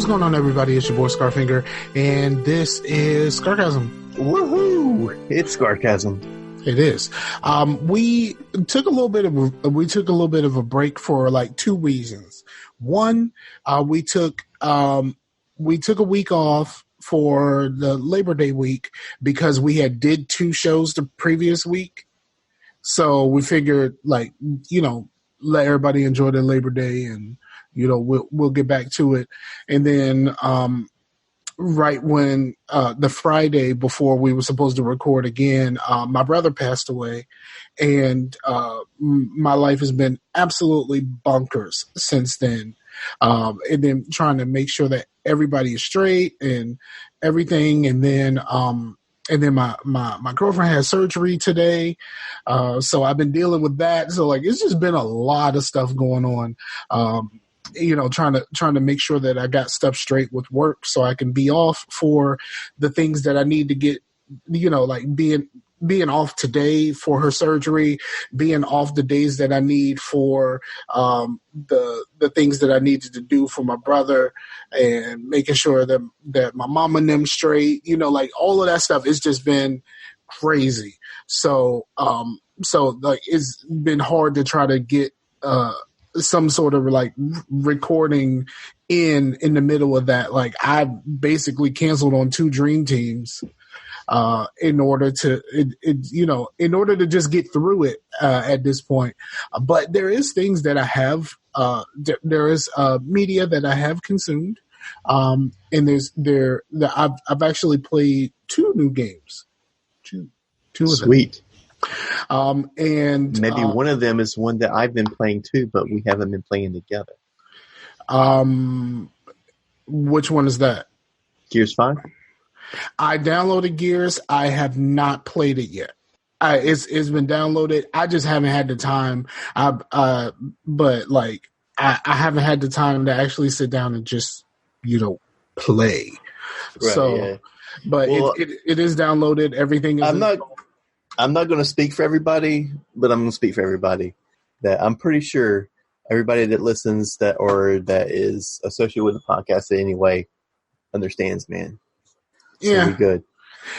going on, everybody? It's your boy Scarfinger, and this is Scarcasm. Woohoo! It's Scarcasm. It is. We took a little bit of a break for like two reasons. One, we took a week off for the Labor Day week because we had did two shows the previous week. So we figured, like, let everybody enjoy their Labor Day, and we'll get back to it. And then right when the Friday before we were supposed to record again, my brother passed away, and my life has been absolutely bonkers since then. And then trying to make sure that everybody is straight and everything. And then my girlfriend had surgery today. So I've been dealing with that. So like, it's just been a lot of stuff going on. Trying to make sure that I got stuff straight with work so I can be off for the things that I need to get, like being off today for her surgery, being off the days that I need for the things that I needed to do for my brother, and making sure that my mom and them straight, like all of that stuff. It's just been crazy. So like it's been hard to try to get some sort of like recording in the middle of that. Like I basically canceled on two dream teams in order to just get through it at this point. But there is things that I have, there is media that I have consumed. And I've actually played two new games, two of them. Sweet. And maybe one of them is one that I've been playing too, but we haven't been playing together. Which one is that? Gears 5? I downloaded Gears. I have not played it yet. It's been downloaded. I just haven't had the time. But like I haven't had the time to actually sit down and just play. Right, so, yeah. But well, it is downloaded. Everything is. I'm not going to speak for everybody, but I'm going to speak for everybody. That I'm pretty sure everybody that listens that is associated with the podcast in any way understands, man. Yeah. So good.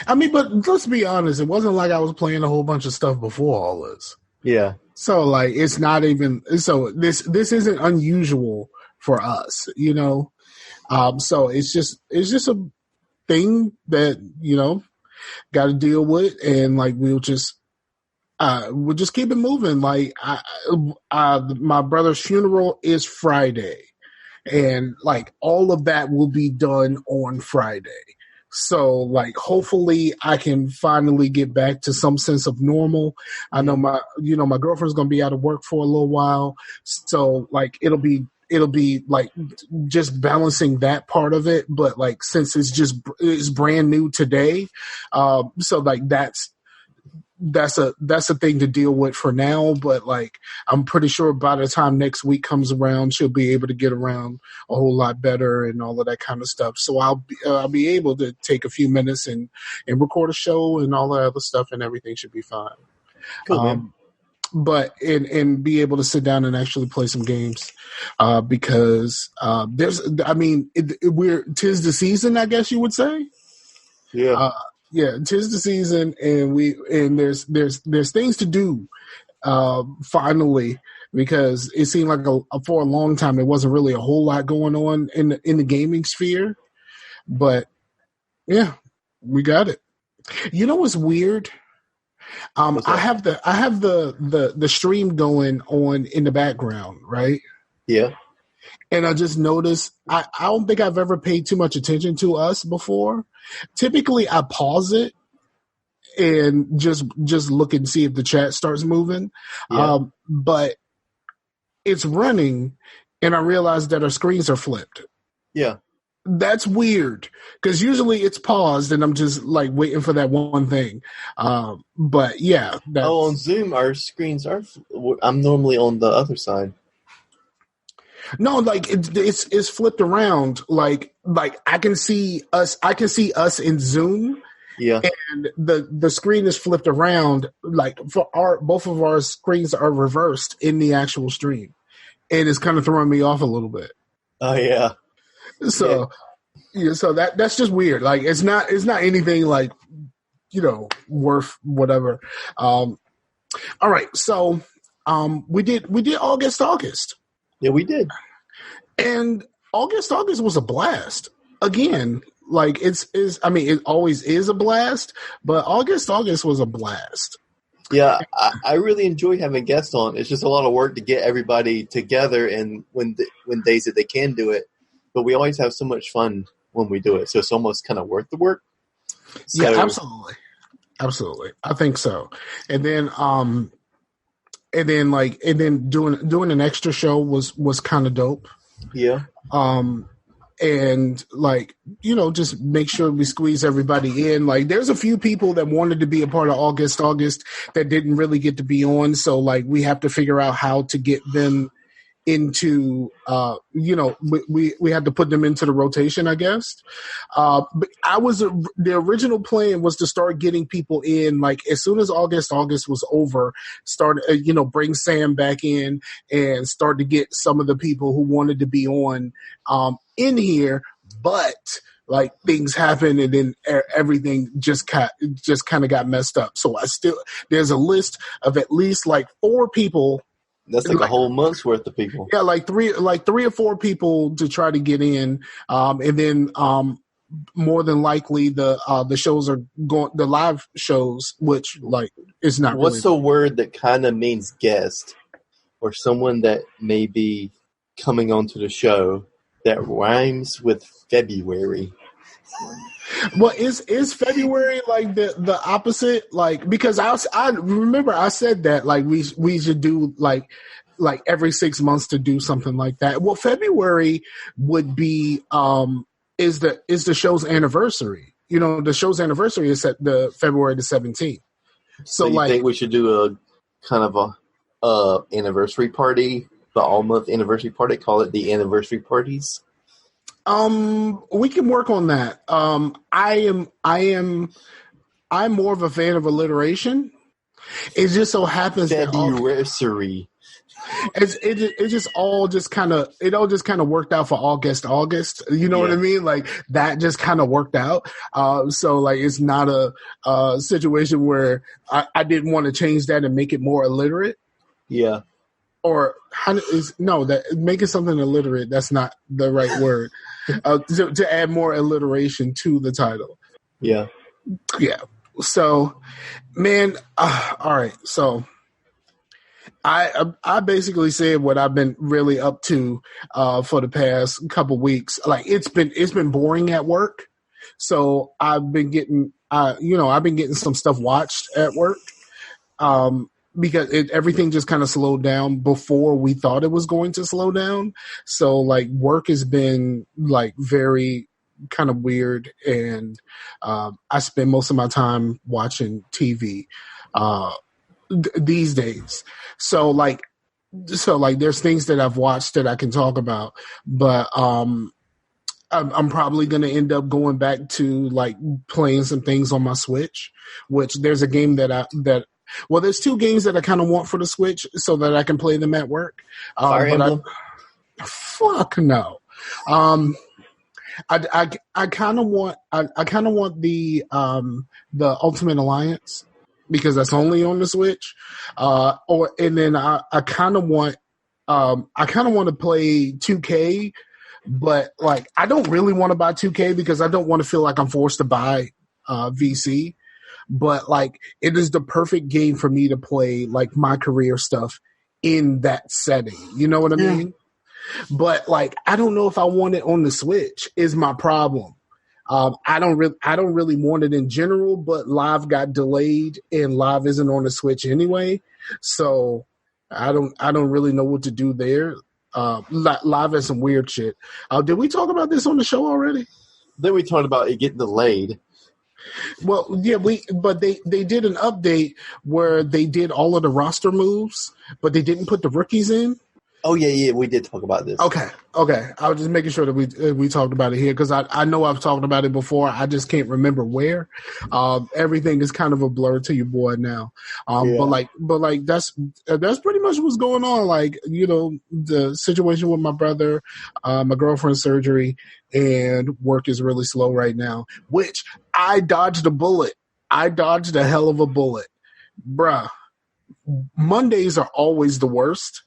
I mean, but let's be honest. It wasn't like I was playing a whole bunch of stuff before all this. Yeah. So like, it's not even, so this isn't unusual for us, So it's just a thing that, got to deal with, and like we'll just keep it moving. Like my brother's funeral is Friday, and like all of that will be done on Friday. So like hopefully I can finally get back to some sense of normal. I know my girlfriend's gonna be out of work for a little while, so like it'll be like just balancing that part of it. But like, since it's brand new today. So like that's a thing to deal with for now. But like, I'm pretty sure by the time next week comes around, she'll be able to get around a whole lot better and all of that kind of stuff. So I'll be able to take a few minutes and record a show and all that other stuff, and everything should be fine. Cool, man. But and be able to sit down and actually play some games, because tis the season, I guess you would say. Yeah. Tis the season, and there's things to do, finally, because it seemed like for a long time there wasn't really a whole lot going on in the gaming sphere, but yeah, we got it. You know what's weird? I have the stream going on in the background, right? Yeah. And I just noticed, I don't think I've ever paid too much attention to us before. Typically I pause it and just look and see if the chat starts moving. Yeah. But it's running, and I realized that our screens are flipped. Yeah. That's weird, because usually it's paused and I'm just like waiting for that one thing. But yeah. On Zoom, our screens are. I'm normally on the other side. No, like it's flipped around. Like I can see us. I can see us in Zoom. Yeah. And the screen is flipped around. Like both of our screens are reversed in the actual stream, and it's kind of throwing me off a little bit. Oh yeah. So yeah, so that's just weird. Like it's not anything like, worth whatever. All right, so we did August. Yeah, we did. And August was a blast. Again, like it always is a blast, but August was a blast. Yeah, I really enjoy having guests on. It's just a lot of work to get everybody together, and when days that they can do it. But we always have so much fun when we do it, so it's almost kind of worth the work. So, yeah, absolutely. I think so. And then doing an extra show was kind of dope. Yeah. And like, just make sure we squeeze everybody in. Like there's a few people that wanted to be a part of August that didn't really get to be on. So like we have to figure out how to get them into, we had to put them into the rotation, I guess. But the original plan was to start getting people in, like as soon as August was over, start, bring Sam back in and start to get some of the people who wanted to be on, in here. But like things happened and then everything just kind of got messed up. So there's a list of at least like 4 people. That's like a whole month's worth of people. Yeah, like three or 4 people to try to get in, and then more than likely the shows are going, the live shows, which like is not. What's the word that kind of means guest or someone that may be coming onto the show that rhymes with February? Well, is February like the opposite? Like because I remember I said that like we should do like every 6 months to do something like that. Well, February would be is the show's anniversary. The show's anniversary is at the February the 17th. So you think we should do a kind of a anniversary party, the all month anniversary party? Call it the anniversary parties. We can work on that. I'm more of a fan of alliteration. It just so happens February. It all just kind of worked out for August. You know what I mean? Like that just kind of worked out. So like it's not a situation where I didn't want to change that and make it more illiterate. Yeah. Or making something illiterate. That's not the right word. To add more alliteration to the title. Yeah. Yeah. So, man, all right. So, I basically said what I've been really up to for the past couple weeks. Like it's been boring at work. So I've been getting some stuff watched at work. Because everything just kind of slowed down before we thought it was going to slow down. So like work has been like very kind of weird. And I spend most of my time watching TV these days. So like there's things that I've watched that I can talk about, but I'm probably going to end up going back to like playing some things on my Switch, which there's a game well, there's 2 games that I kind of want for the Switch so that I can play them at work. Fire Emblem? Fuck no. I kind of want the Ultimate Alliance because that's only on the Switch. And then I kind of want to play 2K, but like I don't really want to buy 2K because I don't want to feel like I'm forced to buy VC. But like it is the perfect game for me to play like my career stuff in that setting. You know what I mean? But like I don't know if I want it on the Switch is my problem. I don't really want it in general, but Live got delayed and Live isn't on the Switch anyway. So I don't really know what to do there. Live has some weird shit. Did we talk about this on the show already? Then we talked about it getting delayed. Well, yeah, but they did an update where they did all of the roster moves, but they didn't put the rookies in. Oh yeah, we did talk about this. Okay. I was just making sure that we talked about it here because I know I've talked about it before. I just can't remember where. Everything is kind of a blur to your boy now. Yeah. But like that's pretty much what's going on. Like, you know, the situation with my brother, my girlfriend's surgery, and work is really slow right now. Which I dodged a bullet. I dodged a hell of a bullet, bruh. Mondays are always the worst.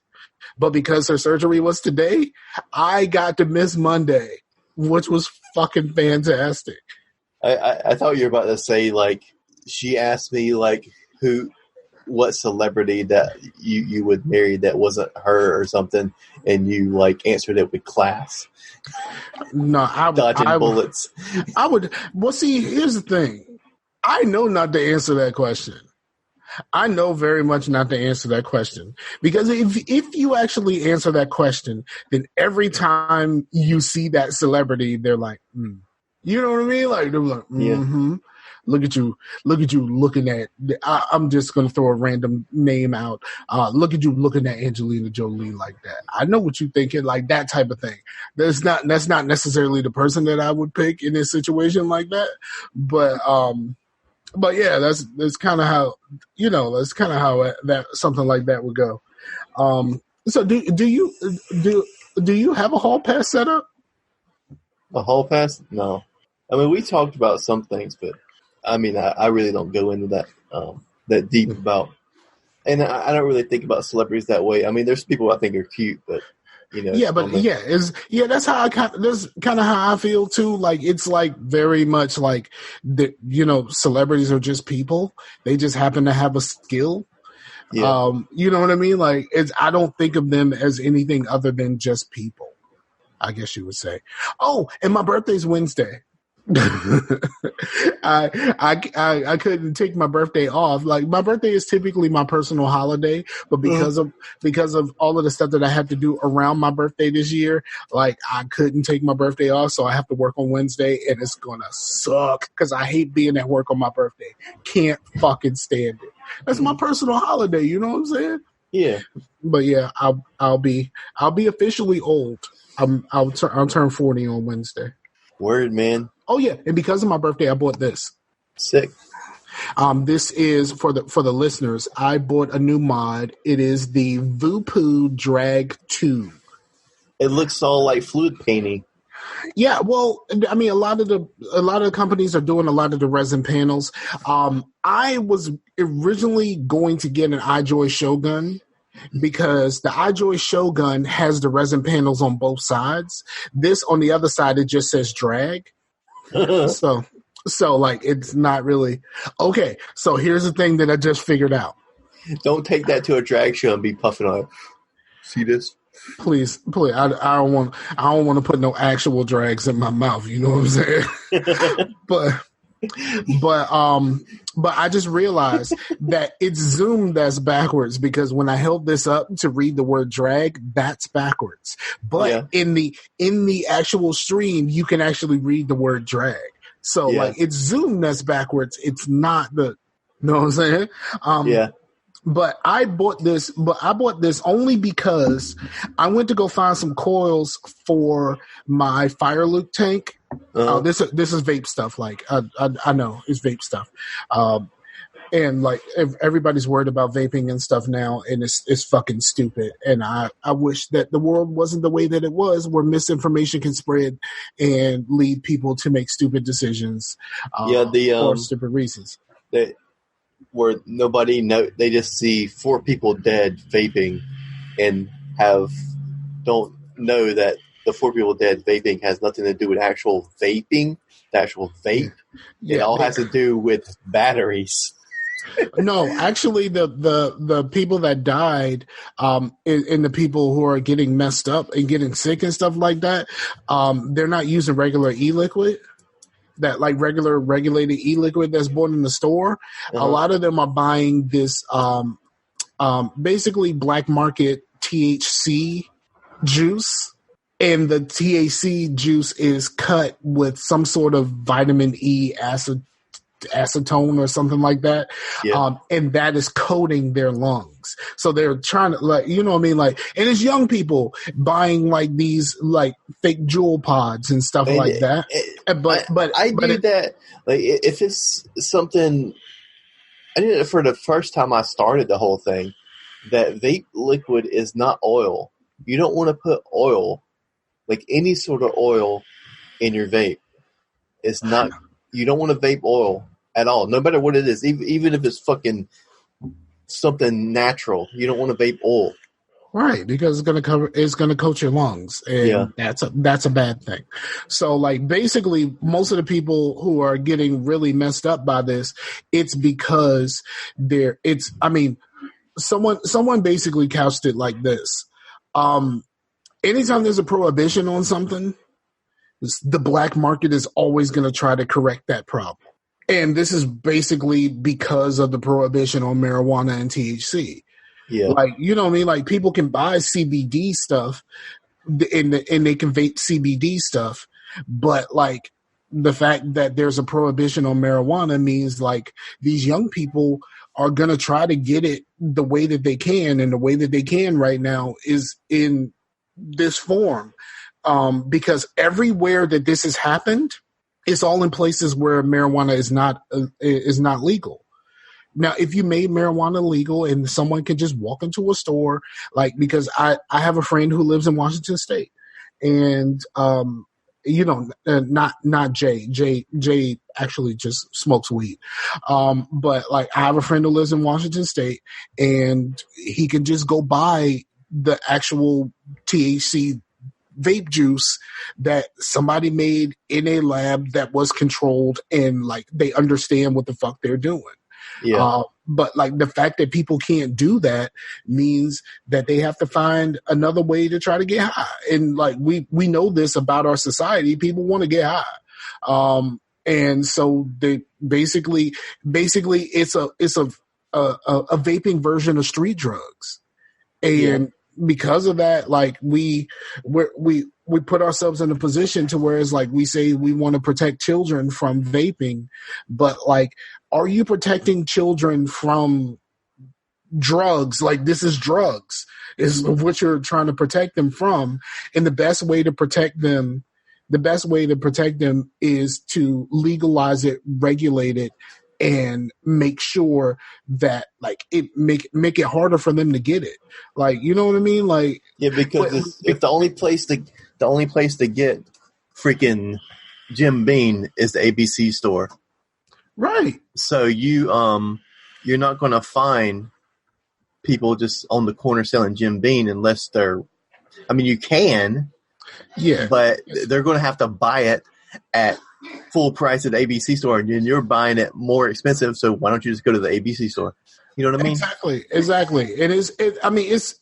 But because her surgery was today, I got to miss Monday, which was fucking fantastic. I thought you were about to say, like, she asked me, like, what celebrity that you would marry that wasn't her or something, and you, like, answered it with class. No, dodging bullets. I would. Well, see, here's the thing. I know not to answer that question. I know very much not to answer that question because if you actually answer that question, then every time you see that celebrity, they're like, you know what I mean? Like they're like, Yeah. Look at you looking at. I'm just gonna throw a random name out. Look at you looking at Angelina Jolie like that. I know what you're thinking, like that type of thing. That's not necessarily the person that I would pick in a situation like that, But yeah, that's kind of how that something like that would go. So do you have a hall pass set up? A hall pass? No. I mean, we talked about some things, but I mean, I really don't go into that deep about. And I don't really think about celebrities that way. I mean, there's people I think are cute, but you know. That's how that's kind of how I feel too. Like it's like very much like celebrities are just people. They just happen to have a skill. Yeah. You know what I mean? Like I don't think of them as anything other than just people, I guess you would say. Oh, and my birthday's Wednesday. I couldn't take my birthday off. Like my birthday is typically my personal holiday, but because of all of the stuff that I have to do around my birthday this year, like I couldn't take my birthday off, so I have to work on Wednesday, and it's gonna suck because I hate being at work on my birthday. Can't fucking stand it. That's my personal holiday. You know what I'm saying? Yeah. But yeah, I'll be officially old. I'll turn 40 on Wednesday. Word, man. Oh yeah, and because of my birthday, I bought this. Sick. This is for the listeners. I bought a new mod. It is the Voopoo Drag 2. It looks all like fluid painting. Yeah, well, I mean, a lot of the companies are doing a lot of the resin panels. I was originally going to get an iJoy Shogun because the iJoy Shogun has the resin panels on both sides. This on the other side, it just says drag. So like it's not really okay. So here's the thing that I just figured out. Don't take that to a drag show and be puffing on it. See this? Please. I don't want to put no actual drags in my mouth. You know what I'm saying? But I just realized that it's zoomed that's backwards because when I held this up to read the word drag, that's backwards. But in the actual stream, you can actually read the word drag. So like it's zoomed that's backwards. It's not the, you know what I'm saying? But I bought this only because I went to go find some coils for my Fire Luke tank. This is vape stuff. Like I know it's vape stuff. And like everybody's worried about vaping and stuff now, and it's fucking stupid. And I wish that the world wasn't the way that it was, where misinformation can spread and lead people to make stupid decisions. For stupid reasons. Where they just see 4 people dead vaping and don't know that the 4 people dead vaping has nothing to do with actual vaping, the actual vape. It all has to do with batteries. No, actually, the people that died, and the people who are getting messed up and getting sick and stuff like that, they're not using regular e-liquid. That like regular regulated e-liquid that's bought in the store. A lot of them are buying this basically black market THC juice, and the THC juice is cut with some sort of vitamin E acetone or something like that. Yeah. And that is coating their lungs. So they're trying to, like, you know what I mean? Like, and it's young people buying like these like fake jewel pods and stuff like that. But I do that. Like, if it's something, I did it for the first time I started the whole thing, that vape liquid is not oil. You don't want to put oil, like any sort of oil, in your vape. It's not. You don't want to vape oil at all, no matter what it is. Even if it's fucking something natural, you don't want to vape oil. Right, because it's gonna coat your lungs, and that's a bad thing. So, like, basically, most of the people who are getting really messed up by this, it's because someone basically couched it like this: anytime there's a prohibition on something, the black market is always going to try to correct that problem. And this is basically because of the prohibition on marijuana and THC. Yeah. Like, you know what I mean? Like, people can buy CBD stuff and they can vape CBD stuff. But, like, the fact that there's a prohibition on marijuana means, like, these young people are going to try to get it the way that they can. And the way that they can right now is in this form. Because everywhere that this has happened, it's all in places where marijuana is not legal. Now, if you made marijuana legal and someone can just walk into a store, like, because I have a friend who lives in Washington State, and not Jay. Jay actually just smokes weed. But like, I have a friend who lives in Washington State, and he can just go buy the actual THC vape juice that somebody made in a lab that was controlled, and like, they understand what the fuck they're doing. Yeah. But like, the fact that people can't do that means that they have to find another way to try to get high. And like, we know this about our society. People want to get high. And so they basically it's a vaping version of street drugs. And because of that, like, we put ourselves in a position to where it's like, we say we want to protect children from vaping, but like, are you protecting children from drugs? Like, this is drugs, is what you're trying to protect them from. And the best way to protect them is to legalize it, regulate it, and make sure that, like, it make it harder for them to get it. Like, you know what I mean? Like, yeah, because if the only place to get freaking Jim Beam is the ABC store, right? So you're not going to find people just on the corner selling Jim Beam unless they're. I mean, you can, but they're going to have to buy it at full price at the ABC store, and you're buying it more expensive. So why don't you just go to the ABC store? You know what I mean? Exactly.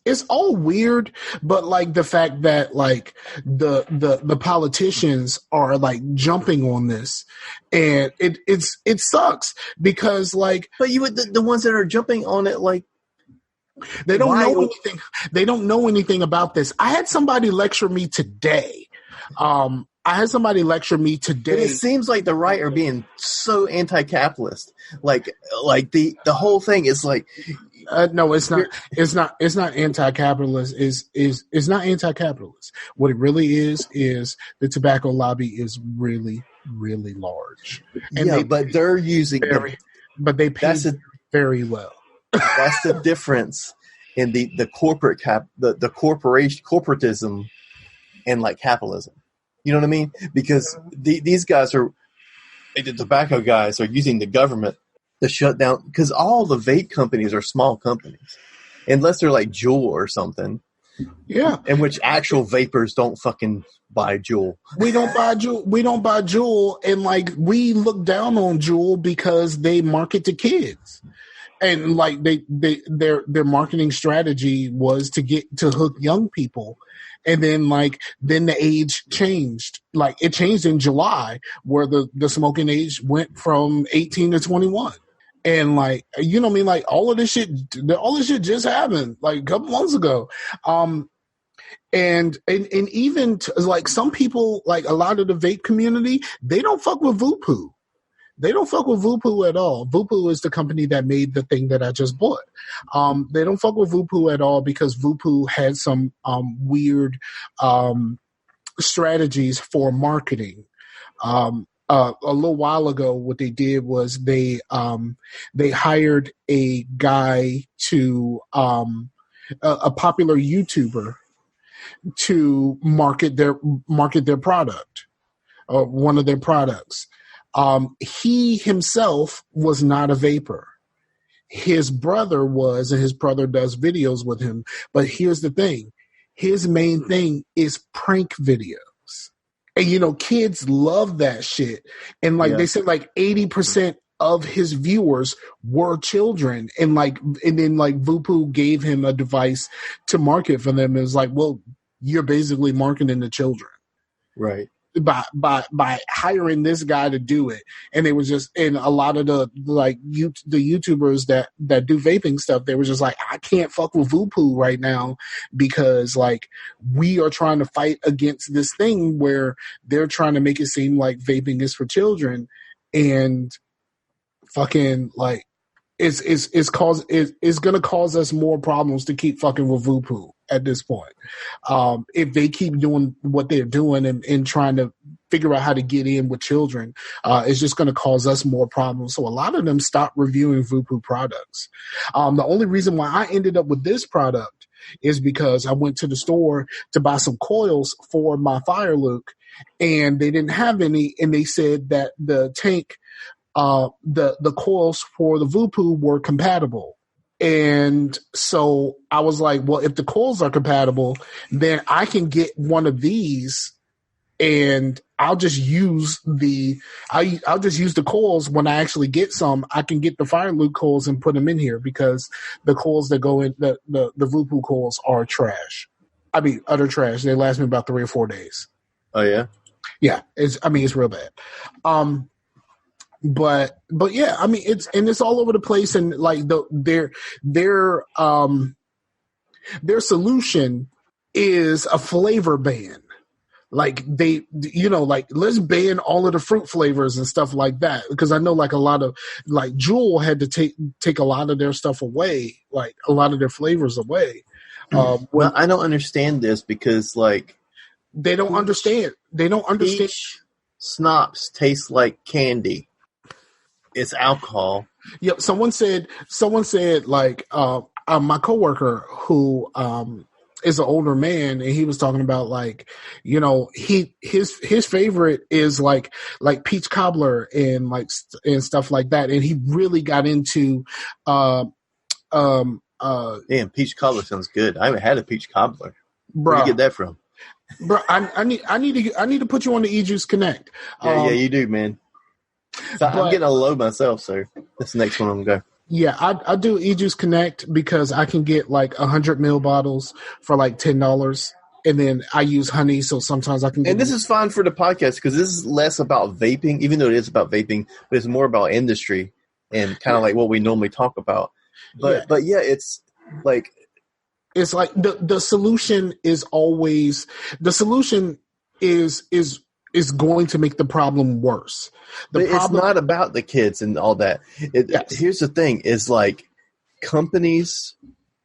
It's all weird, but like, the fact that like the politicians are like jumping on this, and it sucks because, like, but the ones that are jumping on it, like, they don't know anything. They don't know anything about this. I had somebody lecture me today. But it seems like the right are being so anti-capitalist. Like the whole thing is like, no, it's not. It's not anti-capitalist. It's not anti-capitalist. What it really is the tobacco lobby is really, really large. And they're using but they pay very well. That's the difference in the corporate the corporatism and like capitalism. You know what I mean? Because these guys the tobacco guys are using the government to shut down, because all the vape companies are small companies, unless they're like Juul or something. Yeah. In which actual vapors don't fucking buy Juul. We don't buy Juul. And like, we look down on Juul because they market to kids. And like, their marketing strategy was to hook young people. And then the age changed. Like, it changed in July, where the smoking age went from 18 to 21. And like, you know what I mean? Like, all this shit just happened like a couple months ago. And even like, some people, like a lot of the vape community, they don't fuck with Vupu. They don't fuck with Vupu at all. Vupu is the company that made the thing that I just bought. They don't fuck with Vupu at all because Vupu had some weird strategies for marketing. A little while ago, what they did was they hired a guy to a popular YouTuber to market their product, or one of their products. He himself was not a vapor. His brother was, and his brother does videos with him. But here's the thing. His main thing is prank videos. And, kids love that shit. And they said 80% of his viewers were children. And then Vupu gave him a device to market for them. It was like, well, you're basically marketing to children. Right. By hiring this guy to do it. And they was just, and a lot of the YouTubers that do vaping stuff, they were just like, I can't fuck with Vupu right now because we are trying to fight against this thing where they're trying to make it seem like vaping is for children, and fucking it's going to cause us more problems to keep fucking with Vupu at this point. If they keep doing what they're doing and trying to figure out how to get in with children, it's just going to cause us more problems. So a lot of them stopped reviewing Vupu products. The only reason why I ended up with this product is because I went to the store to buy some coils for my Fire Luke, and they didn't have any, and they said that the tank, the coils for the Vupu were compatible. And so I was like, well, if the coils are compatible, then I can get one of these, and I'll just use I'll just use the coils when I actually get some. I can get the Fire Luke coils and put them in here, because the coils that go in the Vupu coils are trash. I mean, utter trash. They last me about 3 or 4 days. Oh yeah? Yeah. It's real bad. But yeah, I mean, it's all over the place, and their solution is a flavor ban. Let's ban all of the fruit flavors and stuff like that, because I know a lot of Juul had to take a lot of their stuff away, a lot of their flavors away. Well, I don't understand this because they don't understand. They don't understand. Peach schnapps taste like candy. It's alcohol. Yep. Someone said my coworker who is an older man, and he was talking about his favorite is like peach cobbler and and stuff like that, and he really got into damn, peach cobbler sounds good. I haven't had a peach cobbler. Where do you get that from? Bro, I need to put you on the E-Juice Connect. Yeah, you do, man. So I'm getting a load myself, so that's the next one I'm going to go. Yeah, I do E-Juice Connect because I can get 100 ml bottles for $10, and then I use honey, so sometimes I can get. And this is fine for the podcast because this is less about vaping, even though it is about vaping, but it's more about industry and kind of what we normally talk about. But yeah, it's it's the solution is always is going to make the problem worse. It's not about the kids and all that. Here's the thing is companies,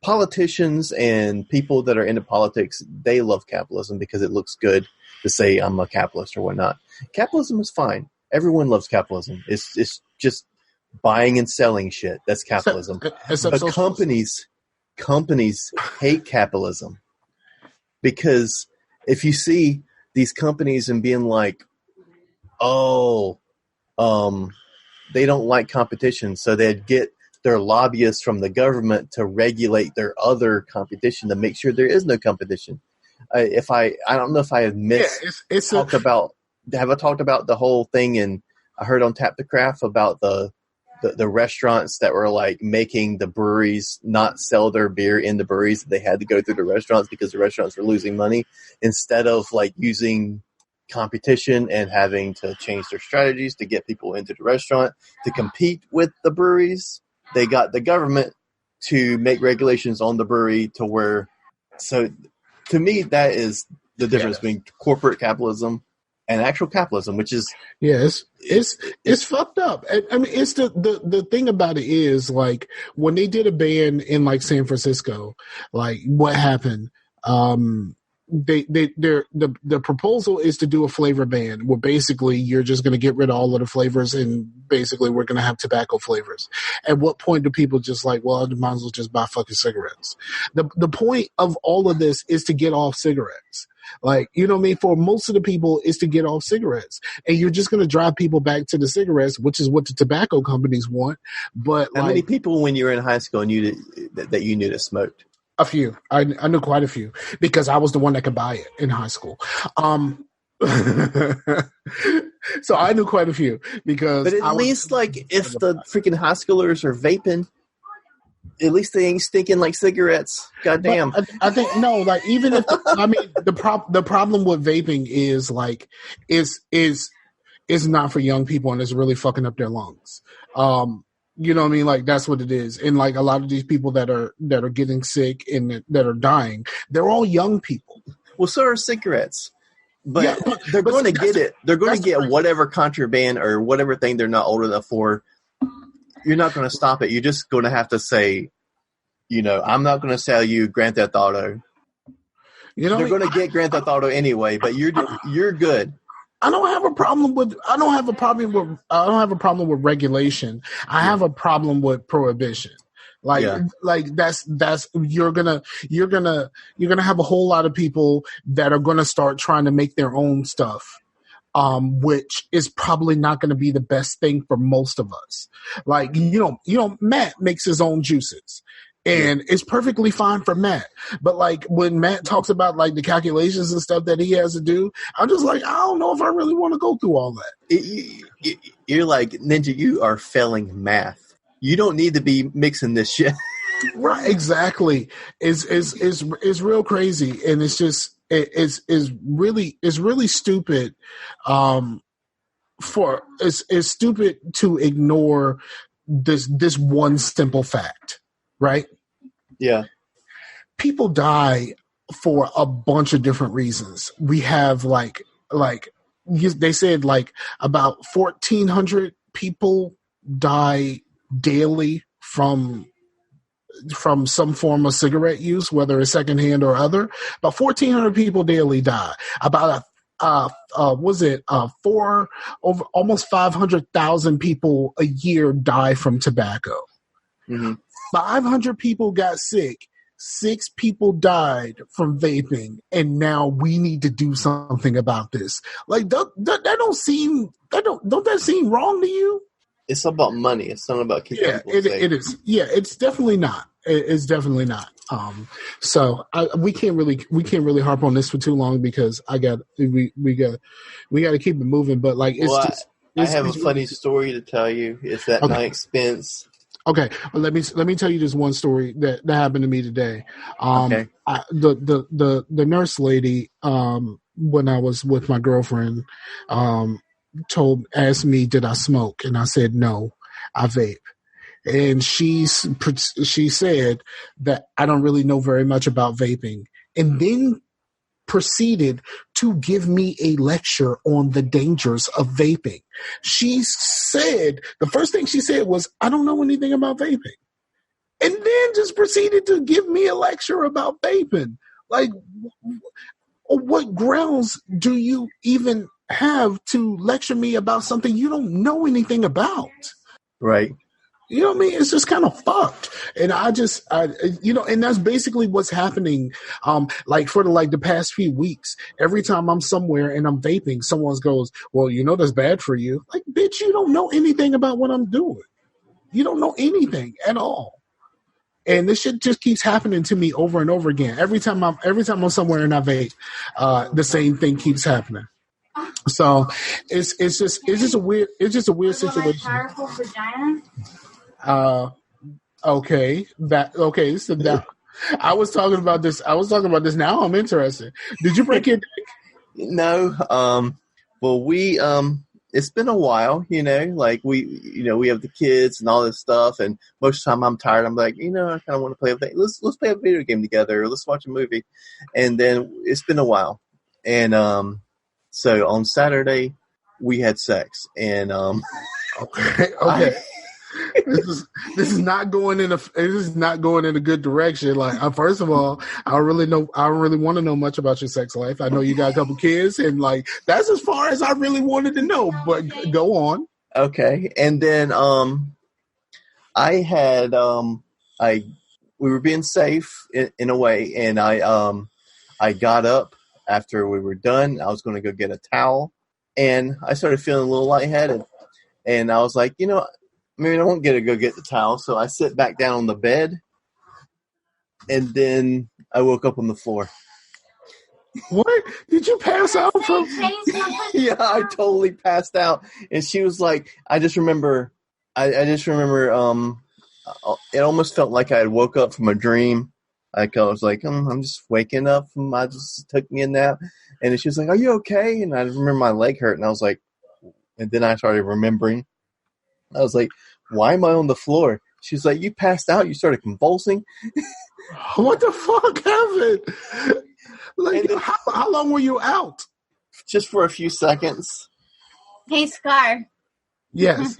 politicians, and people that are into politics, they love capitalism because it looks good to say I'm a capitalist or whatnot. Capitalism is fine. Everyone loves capitalism. It's just buying and selling shit. That's capitalism. But companies hate capitalism because if you see these companies and being they don't like competition, so they'd get their lobbyists from the government to regulate their other competition to make sure there is no competition. I don't know if I have have I talked about the whole thing, and I heard on Tap the Craft about the restaurants that were making the breweries not sell their beer in the breweries. They had to go through the restaurants because the restaurants were losing money instead of using competition and having to change their strategies to get people into the restaurant to compete with the breweries. They got the government to make regulations on the brewery to where, so to me, that is the difference between corporate capitalism and actual capitalism, which is it's fucked up. I mean, it's the thing about it is like when they did a ban in like San Francisco, like what happened? The proposal is to do a flavor ban where basically you're just going to get rid of all of the flavors and basically we're going to have tobacco flavors. At what point do people just like, well, I might as well just buy fucking cigarettes? The point of all of this is to get off cigarettes. Like, you know what I mean? For most of the people, is to get off cigarettes. And you're just going to drive people back to the cigarettes, which is what the tobacco companies want. But how many people when you were in high school knew that you knew that smoked? A few. I knew quite a few because I was the one that could buy it in high school. So I knew quite a few because. But at least, like, if the freaking high schoolers are vaping, at least they ain't stinking like cigarettes. Goddamn. I think no, like even if I mean the problem with vaping is like is not for young people and it's really fucking up their lungs. You know what I mean? Like that's what it is. And like a lot of these people that are getting sick and that are dying, they're all young people. Well, so are cigarettes. But they're going to get it. They're going to get whatever contraband or whatever thing they're not old enough for. You're not going to stop it. You're just going to have to say, you know, I'm not going to sell you Grand Theft Auto. You know, they're going to get Grand Theft Auto anyway, but you're good. I don't have a problem with regulation. I have a problem with prohibition. Like that's you're gonna have a whole lot of people that are gonna start trying to make their own stuff. Which is probably not going to be the best thing for most of us. Like, you know, Matt makes his own juices and it's perfectly fine for Matt. But like when Matt talks about like the calculations and stuff that he has to do, I'm just like, I don't know if I really want to go through all that. You're like, Ninja, you are failing math. You don't need to be mixing this shit. Right. Exactly. It's real crazy. And it's just, is really stupid. It's stupid to ignore this one simple fact, right? Yeah. People die for a bunch of different reasons. We have like they said like about 1,400 people die daily from some form of cigarette use, whether it's secondhand or other. About 1,400 people daily die. About almost 500,000 people a year die from tobacco. Mm-hmm. 500 people got sick. 6 people died from vaping, and now we need to do something about this. Like, don't that seem wrong to you? It's about money. It's not about keeping people safe. It is. Yeah, it's definitely not. It's definitely not. So we can't really harp on this for too long because we got to keep it moving. But like, I have a funny story to tell you. It's at my expense. Okay, well, let me tell you this one story that happened to me today. Okay. The nurse lady, when I was with my girlfriend, asked me, did I smoke? And I said, no, I vape. And she said that I don't really know very much about vaping, and then proceeded to give me a lecture on the dangers of vaping. She said, the first thing she said was, I don't know anything about vaping. And then just proceeded to give me a lecture about vaping. Like, what grounds do you even have to lecture me about something you don't know anything about? Right. You know what I mean? It's just kind of fucked. And and that's basically what's happening. Like for the past few weeks, every time I'm somewhere and I'm vaping, someone goes, well, you know, that's bad for you. Like, bitch, you don't know anything about what I'm doing. You don't know anything at all. And this shit just keeps happening to me over and over again. Every time I'm somewhere and I vape, the same thing keeps happening. So it's just a weird situation. Powerful vagina? Okay. So that I was talking about this. Now I'm interested. Did you break your dick? No. Well, we it's been a while, you know, like we have the kids and all this stuff, and most of the time I'm tired. I'm like, you know, I kind of want to play a thing. Let's play a video game together, or let's watch a movie. And then it's been a while, and So on Saturday, we had sex, and Okay. This is not going in a good direction. Like, first of all, I don't really want to know much about your sex life. I know you got a couple kids, and like that's as far as I really wanted to know. But go on. Okay, and then I had we were being safe in a way, and I got up after we were done. I was going to go get a towel, and I started feeling a little lightheaded, and I was like, I won't go get the towel, so I sit back down on the bed, and then I woke up on the floor. What? Did you pass out from? Yeah, I totally passed out, and she was like, I just remember, it almost felt like I had woke up from a dream. Like I was like, I'm just waking up I just took me a nap, and then she was like, "Are you okay?" And I remember my leg hurt, and I was like, and then I started remembering. I was like, "Why am I on the floor?" She's like, "You passed out. You started convulsing." What the fuck happened? Like, then, how long were you out? Just for a few seconds. Hey, Scar. Yes.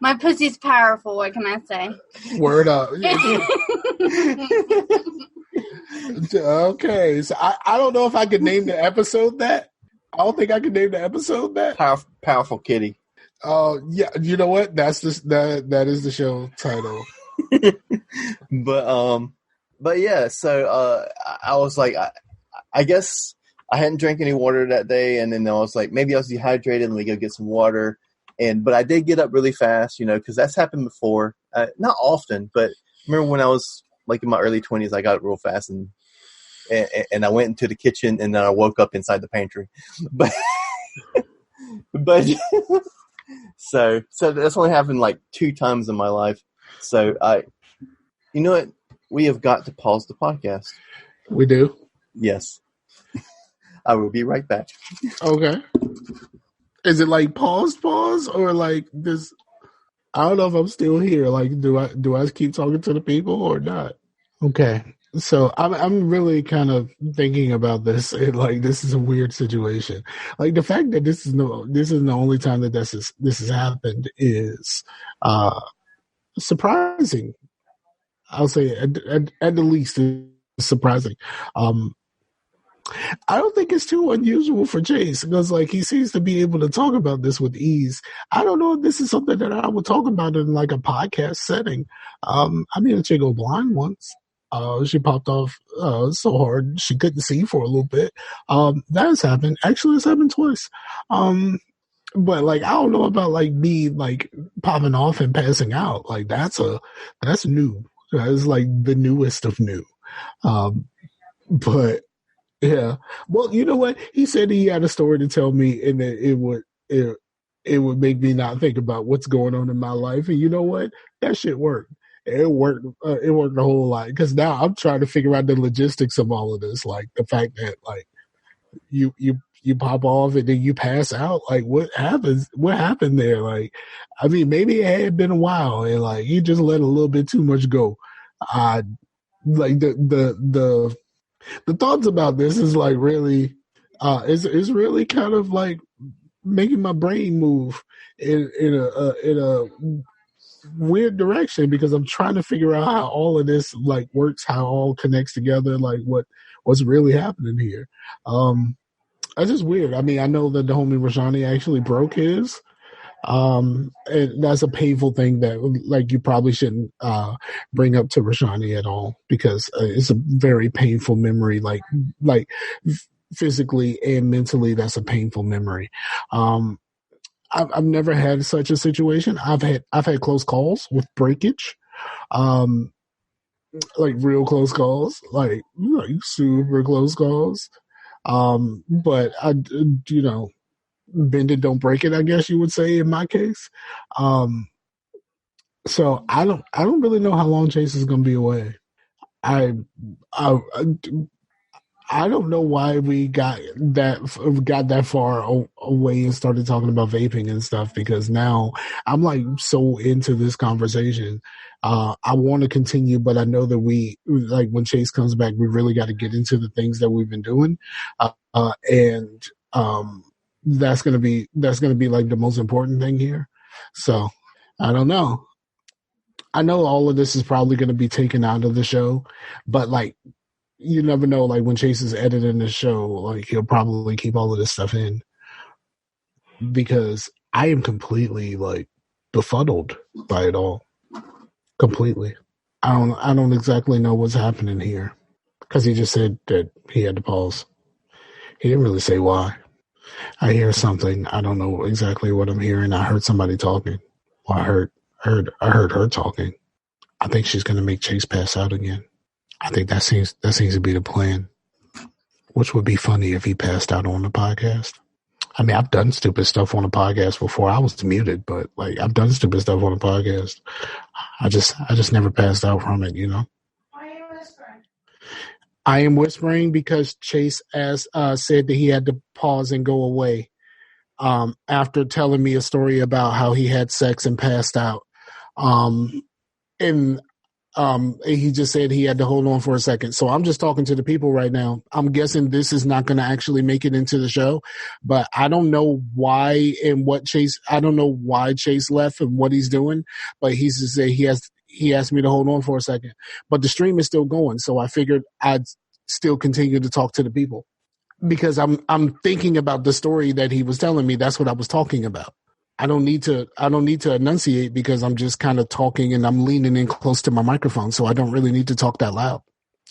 My pussy's powerful. What can I say? Word up. Okay, so I don't know if I could name the episode that. I don't think I could name the episode that. Powerful kitty. Yeah, you know what? That is the show title. But yeah, so I was like, I guess I hadn't drank any water that day, and then I was like, maybe I was dehydrated. Let me go get some water. But I did get up really fast, because that's happened before. Not often, but remember when I was like in my early 20s, I got up real fast, and I went into the kitchen, and then I woke up inside the pantry. But so that's only happened like 2 times in my life. So you know what? We have got to pause the podcast. We do? Yes. I will be right back. Okay. Is it like pause, or like this? I don't know if I'm still here. Like, do I keep talking to the people or not? Okay. So I'm really kind of thinking about this. Like, this is a weird situation. Like, the fact that this is the only time that this has happened is surprising. I'll say at the least it's surprising. I don't think it's too unusual for Chase because, like, he seems to be able to talk about this with ease. I don't know if this is something that I would talk about in like a podcast setting. I mean, a chick go blind once. She popped off so hard she couldn't see for a little bit. That has happened. Actually, it's happened twice. But like, I don't know about like me like popping off and passing out. Like that's new. That's like the newest of new. But yeah. Well, you know what? He said he had a story to tell me, and that it would make me not think about what's going on in my life. And you know what? That shit worked. It worked. It worked a whole lot because now I'm trying to figure out the logistics of all of this. Like the fact that like you pop off and then you pass out. Like what happens? What happened there? Like, I mean, maybe it had been a while and like you just let a little bit too much go. Like the thoughts about this is like really, is really kind of like making my brain move in a weird direction because I'm trying to figure out how all of this like works, how it all connects together, like what's really happening here. It's just weird. I mean, I know that the homie Rashani actually broke his. And that's a painful thing that like you probably shouldn't bring up to Rashani at all because it's a very painful memory, like physically and mentally that's a painful memory. I've never had such a situation. I've had close calls with breakage, like real close calls, like super close calls. But I, bend it, don't break it, I guess you would say in my case. So I don't really know how long Chase is going to be away. I don't know why we got that far away and started talking about vaping and stuff because now I'm like so into this conversation. I want to continue, but I know that we like when Chase comes back, we really got to get into the things that we've been doing. And That's gonna be like the most important thing here. So I don't know. I know all of this is probably going to be taken out of the show, but like you never know. Like when Chase is editing the show, like he'll probably keep all of this stuff in because I am completely like befuddled by it all. Completely. I don't exactly know what's happening here because he just said that he had to pause. He didn't really say why. I hear something. I don't know exactly what I'm hearing. I heard somebody talking. Well, I heard her talking. I think she's going to make Chase pass out again. I think that seems to be the plan. Which would be funny if he passed out on the podcast. I mean, I've done stupid stuff on a podcast before. I was muted, but like I've done stupid stuff on a podcast. I just never passed out from it, you know. Why are you whispering? I am whispering because Chase said that he had to pause and go away after telling me a story about how he had sex and passed out. And he just said he had to hold on for a second. So I'm just talking to the people right now. I'm guessing this is not going to actually make it into the show, but I don't know why and what Chase. I don't know why Chase left and what he's doing, but he's just say he asked me to hold on for a second. But the stream is still going, so I figured I'd still continue to talk to the people because I'm thinking about the story that he was telling me. That's what I was talking about. I don't need to enunciate because I'm just kind of talking and I'm leaning in close to my microphone, so I don't really need to talk that loud.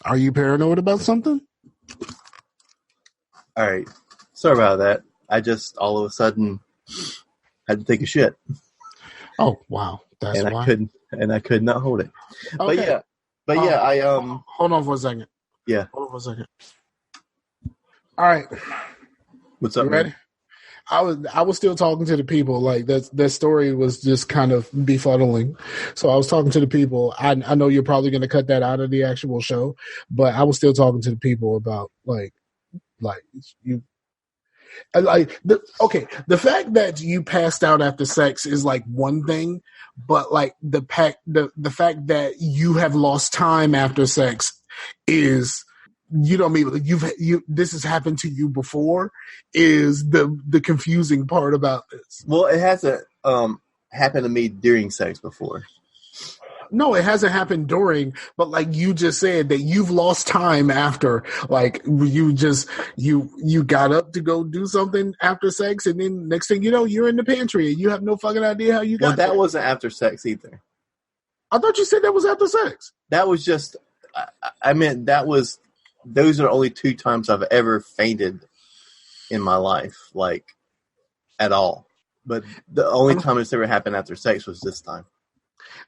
Are you paranoid about something? All right. Sorry about that. I just all of a sudden had to take a shit. Oh wow, that's and why. I could not hold it. Okay. But yeah, I hold on for a second. Yeah. Hold on for a second. All right. What's up, you ready? man? I was still talking to the people. Like that story was just kind of befuddling. So I was talking to the people. I know you're probably going to cut that out of the actual show, but I was still talking to the people about the fact that you passed out after sex is like one thing, but like the fact that you have lost time after sex is, you know what I mean? This has happened to you before is the confusing part about this. Well, it hasn't happened to me during sex before. No, it hasn't happened during, but like you just said that you've lost time after, like you got up to go do something after sex, and then next thing you know, you're in the pantry and you have no fucking idea how you got there. Well, that wasn't after sex either. I thought you said that was after sex. That was just, I meant that was, those are only 2 times I've ever fainted in my life, like, at all. But the only time it's ever happened after sex was this time.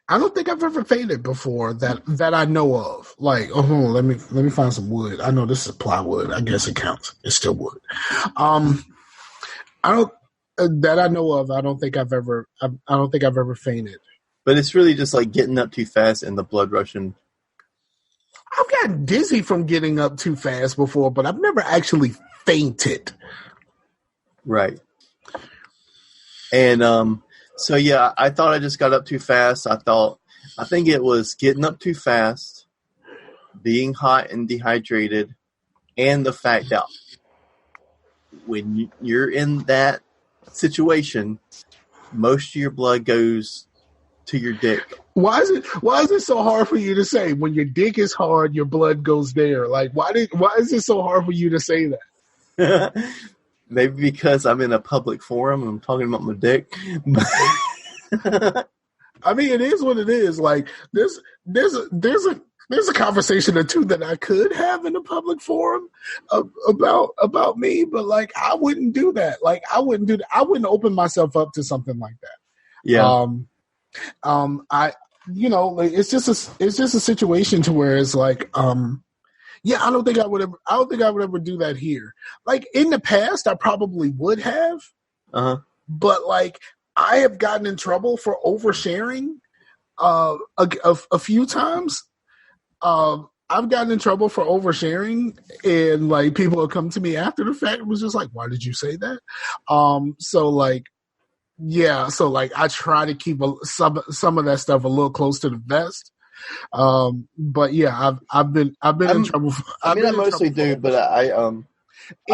I don't think I've ever fainted before that I know of. Like, let me find some wood. I know this is plywood. I guess it counts. It's still wood. I don't that I know of. I don't think I've ever fainted. But it's really just like getting up too fast and the blood rushing. I've gotten dizzy from getting up too fast before, but I've never actually fainted. Right. And so yeah, I thought I just got up too fast. I think it was getting up too fast, being hot and dehydrated, and the fact that when you're in that situation, most of your blood goes to your dick. Why is it so hard for you to say when your dick is hard, your blood goes there? Like, why is it so hard for you to say that? Maybe because I'm in a public forum and I'm talking about my dick. I mean, it is what it is. Like, there's a conversation or two that I could have in a public forum about me, but like, I wouldn't do that. Like, I wouldn't open myself up to something like that. Yeah. It's just a situation to where it's like, yeah, I don't think I would ever do that here. Like in the past, I probably would have, but like I have gotten in trouble for oversharing, a few times. I've gotten in trouble for oversharing, and like people have come to me after the fact and was just like, "Why did you say that?" So I try to keep some of that stuff a little close to the vest. But yeah, I've been in trouble. I mostly do, but I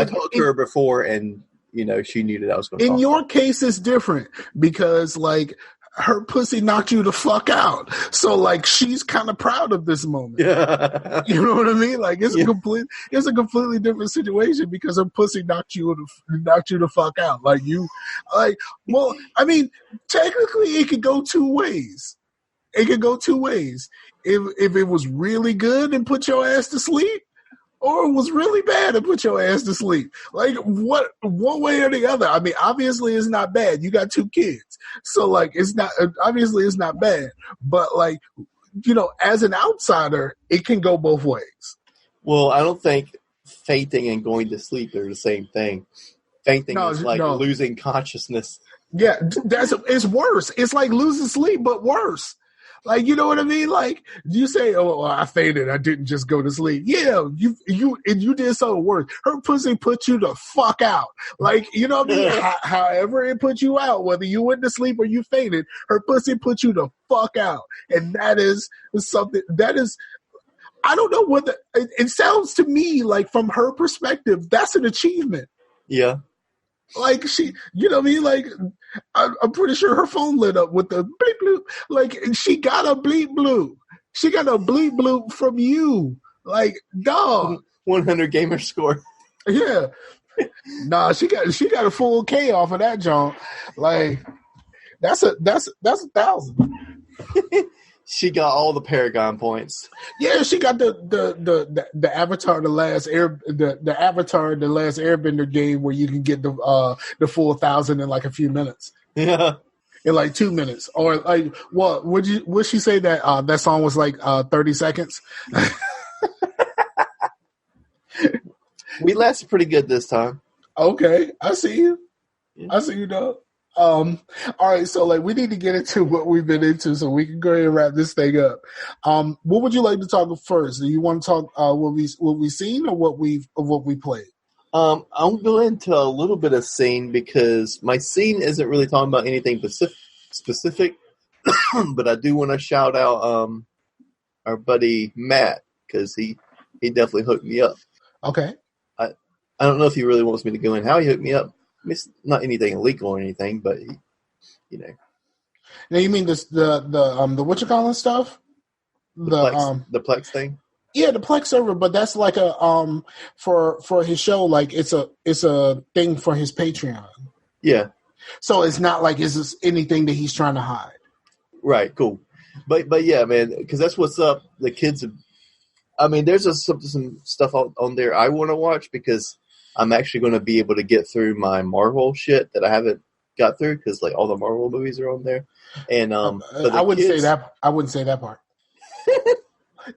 talked to her before, and she knew that I was going to In talk your about. case, it's different because, like, her pussy knocked you the fuck out. So, like, she's kind of proud of this moment. Yeah. You know what I mean? Like, it's a completely different situation because her pussy knocked you the fuck out. Well, I mean, technically, it could go two ways. It could go two ways. If it was really good and put your ass to sleep, or it was really bad and put your ass to sleep. Like, one way or the other. I mean, obviously it's not bad. You got 2 kids. So, like, it's not bad. But, like, as an outsider, it can go both ways. Well, I don't think fainting and going to sleep are the same thing. Fainting is like losing consciousness. Yeah, it's worse. It's like losing sleep, but worse. Like, you know what I mean? Like, you say, "Oh, I fainted. I didn't just go to sleep." Yeah, you did something worse. Her pussy put you the fuck out. Like, you know what I mean? However it put you out, whether you went to sleep or you fainted, her pussy put you the fuck out. And that is something that is, I don't know whether it sounds to me like from her perspective, that's an achievement. Yeah. Like, she, you know what I mean? Like, I'm pretty sure her phone lit up with the bleep bloop. Like, she got a bleep bloop. She got a bleep bloop from you. Like, dog. 100 gamer score. Yeah. Nah, she got a full K off of that joint. Like, that's 1,000. She got all the Paragon points. Yeah, she got the Avatar the Last Avatar the Last Airbender game where you can get the full 1,000 in like a few minutes. Yeah. In like 2 minutes. Or like, what would she say that that song was like 30 seconds? We lasted pretty good this time. Okay, I see you. I see you, dog. All right, so like we need to get into what we've been into so we can go ahead and wrap this thing up. What would you like to talk first? Do you want to talk what we've seen or what we played? I'll go into a little bit of scene because my scene isn't really talking about anything specific, but I do want to shout out our buddy Matt because he definitely hooked me up. Okay. I don't know if he really wants me to go in how he hooked me up. It's not anything illegal or anything, but Now you mean this the what you calling stuff? The Plex thing? Yeah, the Plex server, but that's like a for his show, like it's a thing for his Patreon. Yeah. So it's not like it's anything that he's trying to hide. Right, cool. But yeah, man, because that's what's up. The kids there's some stuff on there I want to watch because I'm actually going to be able to get through my Marvel shit that I haven't got through because like all the Marvel movies are on there. And I wouldn't say that. I wouldn't say that part.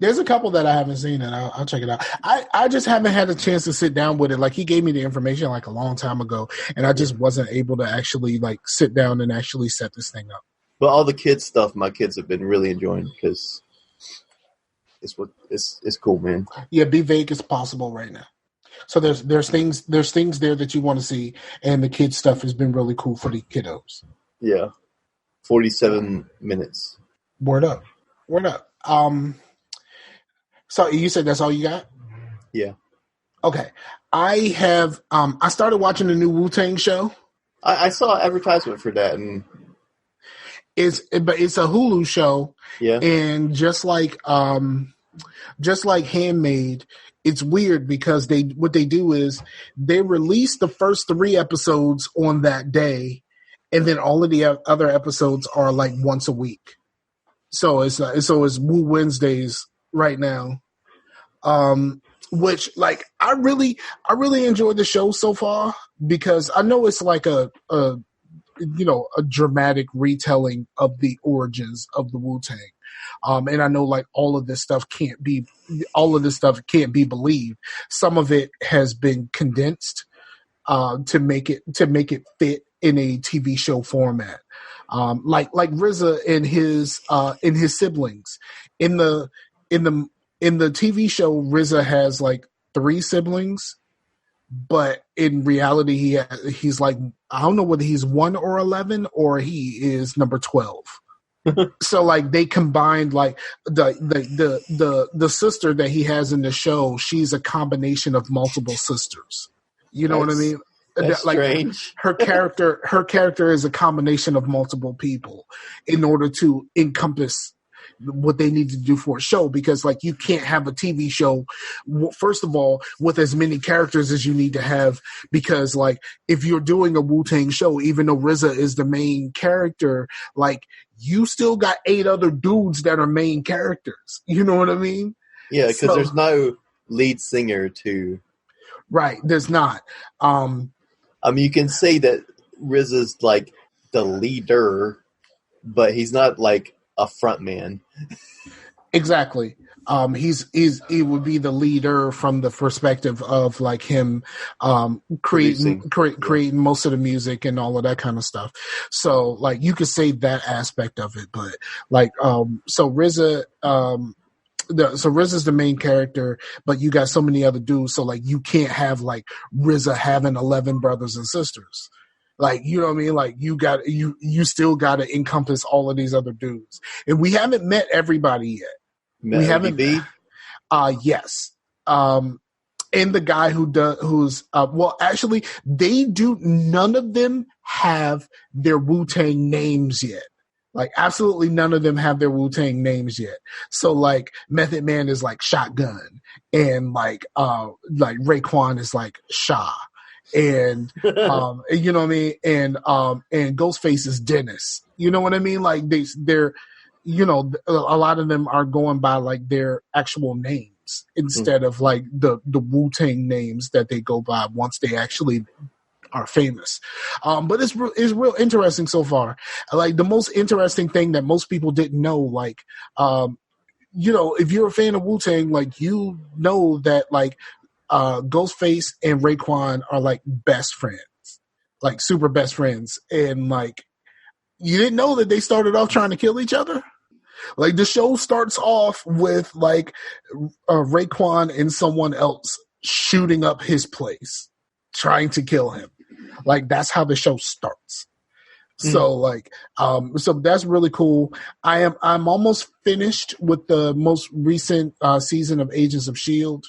There's a couple that I haven't seen, and I'll check it out. I just haven't had a chance to sit down with it. Like, he gave me the information like a long time ago, and I just wasn't able to actually like sit down and actually set this thing up. But all the kids stuff, my kids have been really enjoying because it's cool, man. Yeah, be vague as possible right now. So there's things there that you want to see, and the kids stuff has been really cool for the kiddos. Yeah, 47 minutes. Word up. So you said that's all you got? Yeah. Okay. I have I started watching the new Wu-Tang show. I saw an advertisement for that, and it's a Hulu show. Yeah. And just like Handmaid, it's weird because what they do is they release the first 3 episodes on that day, and then all of the other episodes are like once a week. So it's Wu Wednesdays right now. Which like I really enjoyed the show so far because I know it's like a dramatic retelling of the origins of the Wu-Tang. And I know like all of this stuff can't be believed. Some of it has been condensed to make it fit in a TV show format. Like RZA and his siblings. In the TV show, RZA has like 3 siblings, but in reality he's like, I don't know whether he's 1 or 11 or he is number 12. So like they combined like the sister that he has in the show, she's a combination of multiple sisters. You know what I mean? That's like strange. her character is a combination of multiple people in order to encompass what they need to do for a show, because like you can't have a TV show first of all with as many characters as you need to have, because like if you're doing a Wu-Tang show, even though RZA is the main character, like you still got 8 other dudes that are main characters, you know what I mean? Yeah, because there's no lead singer to... Right, there's not. I mean, you can say that RZA's like the leader, but he's not like a front man. Exactly. He would be the leader from the perspective of like him creating most of the music and all of that kind of stuff. So like you could say that aspect of it, but like so RZA so RZA's the main character, but you got so many other dudes, so like you can't have like RZA having 11 brothers and sisters. Like, you know what I mean? Like you still got to encompass all of these other dudes. And we haven't met everybody yet. We haven't. Yes. And the guy who's well, actually, they do. None of them have their Wu-Tang names yet. Like, absolutely none of them have their Wu-Tang names yet. So, like, Method Man is like Shotgun, and like Raekwon is like Shah, and you know what I mean, and Ghostface is Dennis. You know what I mean? Like they're you know, a lot of them are going by like their actual names instead of like the Wu-Tang names that they go by once they actually are famous. But it's real interesting so far. Like the most interesting thing that most people didn't know, like, you know, if you're a fan of Wu-Tang, like you know that like Ghostface and Raekwon are like best friends, like super best friends. And like, you didn't know that they started off trying to kill each other. Like the show starts off with like Raekwon and someone else shooting up his place, trying to kill him. Like that's how the show starts. So like, so that's really cool. I'm almost finished with the most recent season of Agents of S.H.I.E.L.D.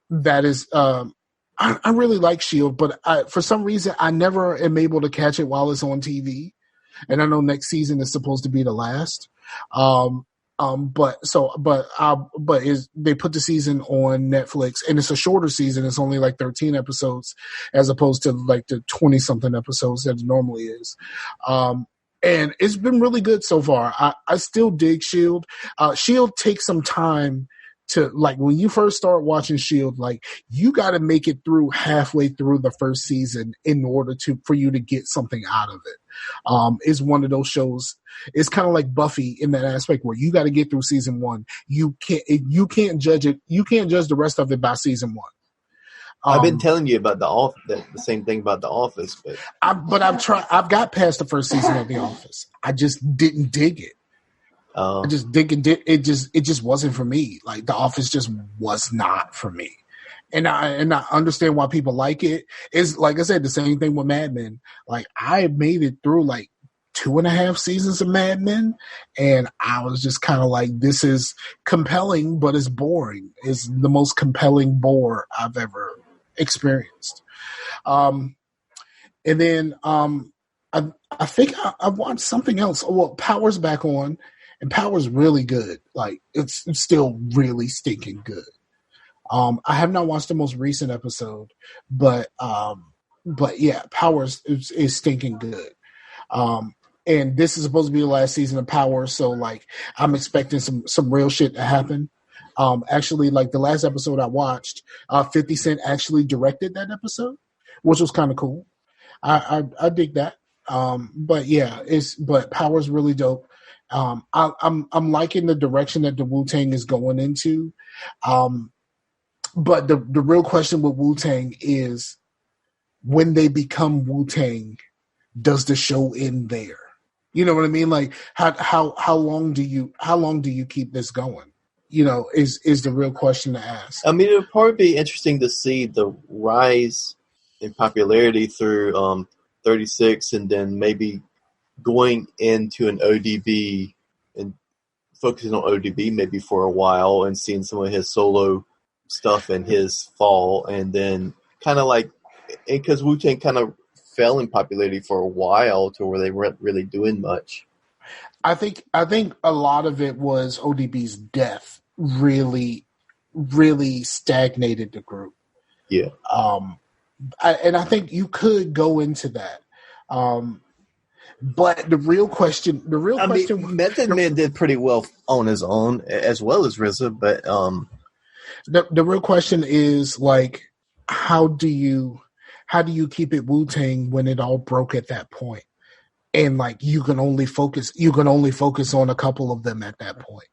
That is, I really like S.H.I.E.L.D., but for some reason I never am able to catch it while it's on TV. And I know next season is supposed to be the last. But they put the season on Netflix, and it's a shorter season. It's only like 13 episodes as opposed to like the 20 something episodes that it normally is. And it's been really good so far. I still dig S.H.I.E.L.D. S.H.I.E.L.D. takes some time to, like, when you first start watching S.H.I.E.L.D., like, you got to make it through halfway through the first season in order for you to get something out of it. It's one of those shows. It's kind of like Buffy in that aspect where you got to get through season 1. You can't judge it. You can't judge the rest of it by season 1. I've been telling you about the same thing about The Office, but I've got past the first season of The Office. I just didn't dig it. I just didn't. It just wasn't for me. Like The Office just was not for me. And I understand why people like it. It's like I said, the same thing with Mad Men. Like I made it through like 2.5 seasons of Mad Men, and I was just kind of like, this is compelling, but it's boring. It's the most compelling bore I've ever experienced. And then I think I watched something else. Well, Power's back on, and Power's really good. Like it's still really stinking good. I have not watched the most recent episode, but yeah, Power is stinking good. And this is supposed to be the last season of Power, so like I'm expecting some real shit to happen. Actually, like the last episode I watched, 50 Cent actually directed that episode, which was kind of cool. I dig that. But yeah, but Power's really dope. I'm liking the direction that the Wu-Tang is going into. But the real question with Wu-Tang is, when they become Wu-Tang, does the show end there? You know what I mean? Like how long do you keep this going? You know, is the real question to ask. I mean, it would probably be interesting to see the rise in popularity through 36, and then maybe going into an ODB and focusing on ODB maybe for a while and seeing some of his solo stuff in his fall, and then kind of like because Wu-Tang kind of fell in popularity for a while to where they weren't really doing much. I think a lot of it was ODB's death really stagnated the group. Yeah. And I think you could go into that. But the real question, Method Man did pretty well on his own, as well as RZA. But the real question is like, how do you keep it Wu-Tang when it all broke at that point? And like you can only focus on a couple of them at that point.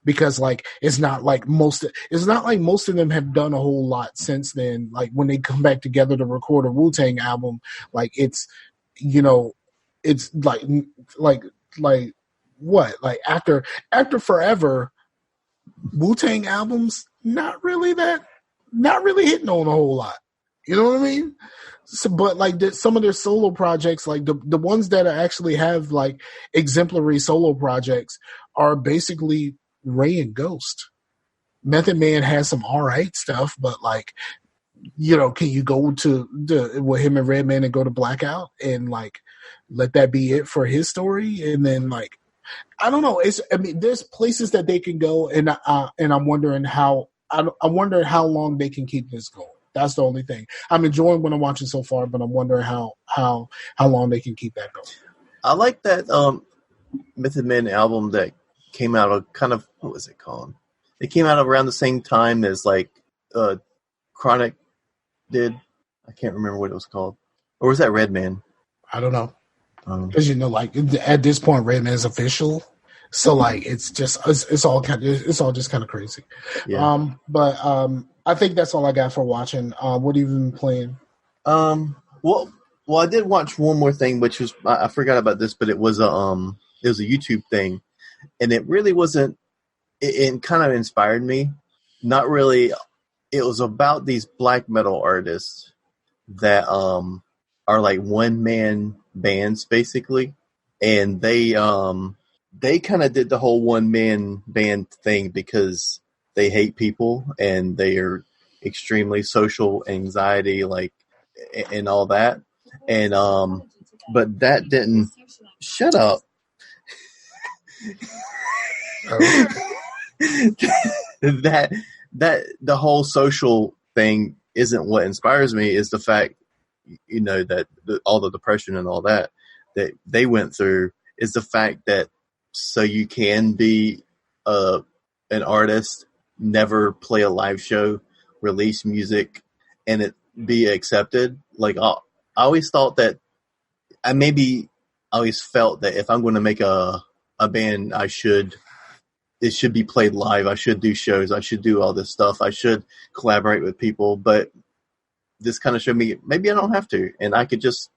Because like it's not like most of them have done a whole lot since then. Like when they come back together to record a Wu-Tang album, like it's like what? Like after Forever, Wu-Tang albums not really hitting on a whole lot. You know what I mean? So, but like some of their solo projects, like the ones that actually have like exemplary solo projects, are basically Ray and Ghost. Method Man has some alright stuff, but like, can you go with him and Redman and go to Blackout and like let that be it for his story? And then like, I don't know. There's places that they can go, and I'm wondering how long they can keep this going. That's the only thing. I'm enjoying what I'm watching so far, but I'm wondering how long they can keep that going. I like that Method Man album that came out of kind of, what was it called? It came out around the same time as like Chronic did. I can't remember what it was called. Or was that Redman? I don't know. Because like at this point, Redman is official, so like it's all just kind of crazy. Yeah. But I think that's all I got for watching. What have you been playing? Well, I did watch one more thing, which was I forgot about this, but it was a YouTube thing, and it really wasn't. It kind of inspired me. Not really. It was about these black metal artists that are like one man bands basically, and they kind of did the whole one man band thing because they hate people and they are extremely social anxiety, like, and all that. And, but that didn't shut up. that the whole social thing isn't what inspires me. Is the fact, that all the depression and all that they went through, is the fact that so you can be an artist, never play a live show, release music, and it be accepted. Like I always thought that, I always felt that if I'm going to make a band, it should be played live. I should do shows. I should do all this stuff. I should collaborate with people. But this kind of showed me maybe I don't have to, and I could just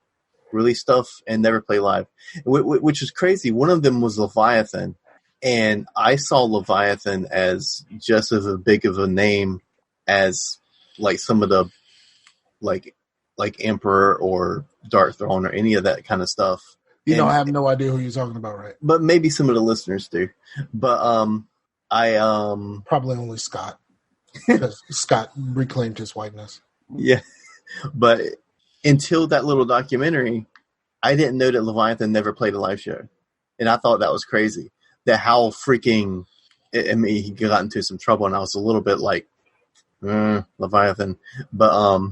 release stuff and never play live, which is crazy. One of them was Leviathan, and I saw Leviathan as just as big of a name as like some of the like Emperor or Dark Throne or any of that kind of stuff. I have no idea who you're talking about, right? But maybe some of the listeners do. But I probably only Scott, because Scott reclaimed his whiteness. Yeah, but until that little documentary, I didn't know that Leviathan never played a live show, and I thought that was crazy. That how freaking, he got into some trouble, and I was a little bit like, Leviathan, but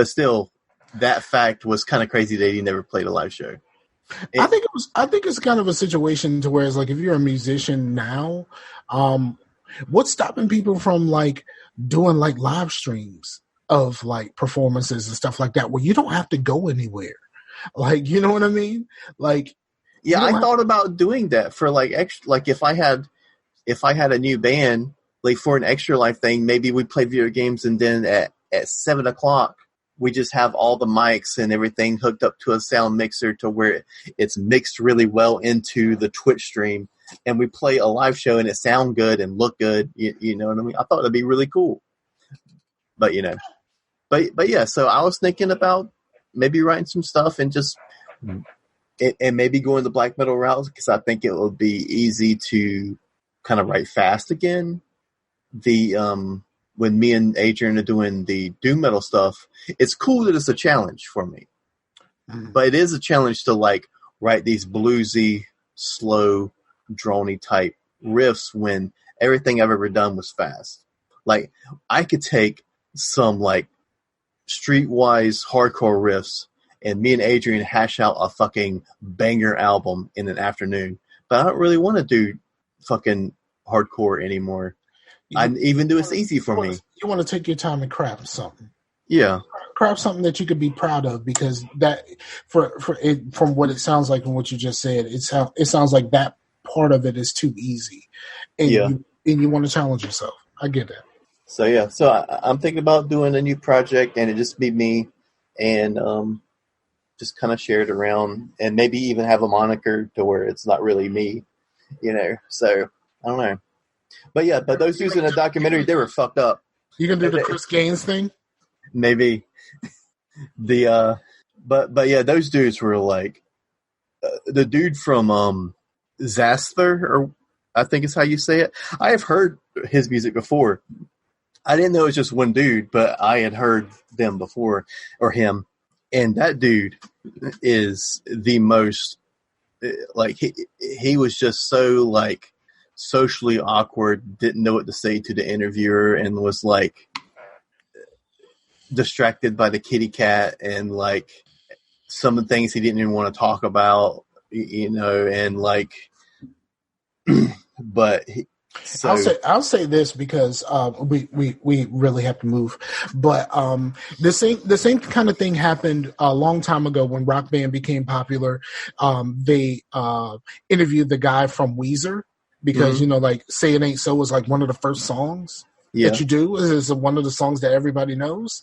still, that fact was kind of crazy that he never played a live show. I think it's kind of a situation to where it's like, if you're a musician now, what's stopping people from like doing like live streams of like performances and stuff like that, where you don't have to go anywhere? Like, you know what I mean? Like, yeah, I thought about doing that for like extra, like if I had a new band, like for an Extra Life thing, maybe we play video games, and then at 7:00, we just have all the mics and everything hooked up to a sound mixer to where it's mixed really well into the Twitch stream, and we play a live show and it sound good and look good. You know what I mean? I thought that'd be really cool. But but yeah. So I was thinking about maybe writing some stuff and just and maybe going the black metal route, because I think it would be easy to kind of write fast again. The when me and Adrian are doing the doom metal stuff, it's cool that it's a challenge for me. But it is a challenge to like write these bluesy, slow, drony type riffs when everything I've ever done was fast. Like I could take some like streetwise hardcore riffs and me and Adrian hash out a fucking banger album in an afternoon. But I don't really want to do fucking hardcore anymore. Even though it's easy for me. You want to take your time and craft something. Yeah. Craft something that you could be proud of, because that for it, from what it sounds like and what you just said, it sounds like that part of it is too easy, and you want to challenge yourself. I get that. So yeah, I'm thinking about doing a new project, and it just be me, and just kind of share it around, and maybe even have a moniker to where it's not really me, you know. So I don't know, but yeah, but those dudes in the documentary, they were fucked up. You gonna do the Chris Gaines thing? Maybe. But yeah, those dudes were like the dude from Zasper, or I think is how you say it. I have heard his music before. I didn't know it was just one dude, but I had heard them before, or him. And that dude is the most like he was just so like socially awkward, didn't know what to say to the interviewer, and was like distracted by the kitty cat and like some of the things he didn't even want to talk about, you know, and like, but I'll say this because we really have to move, but the same kind of thing happened a long time ago when Rock Band became popular. They interviewed the guy from Weezer because you know, like "Say It Ain't So" was like one of the first songs. That you do is one of the songs that everybody knows.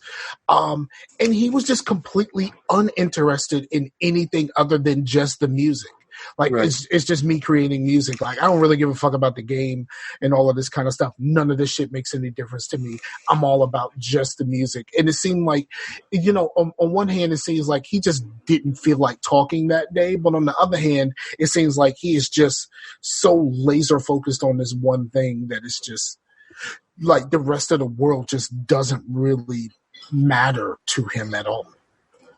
And he was just completely uninterested in anything other than just the music. Like it's just me creating music. Like I don't really give a fuck about the game and all of this kind of stuff. None of this shit makes any difference to me. I'm all about just the music. And it seemed like, you know, on one hand, it seems like he just didn't feel like talking that day. But on the other hand, it seems like he is just so laser focused on this one thing that it's just like the rest of the world just doesn't really matter to him at all.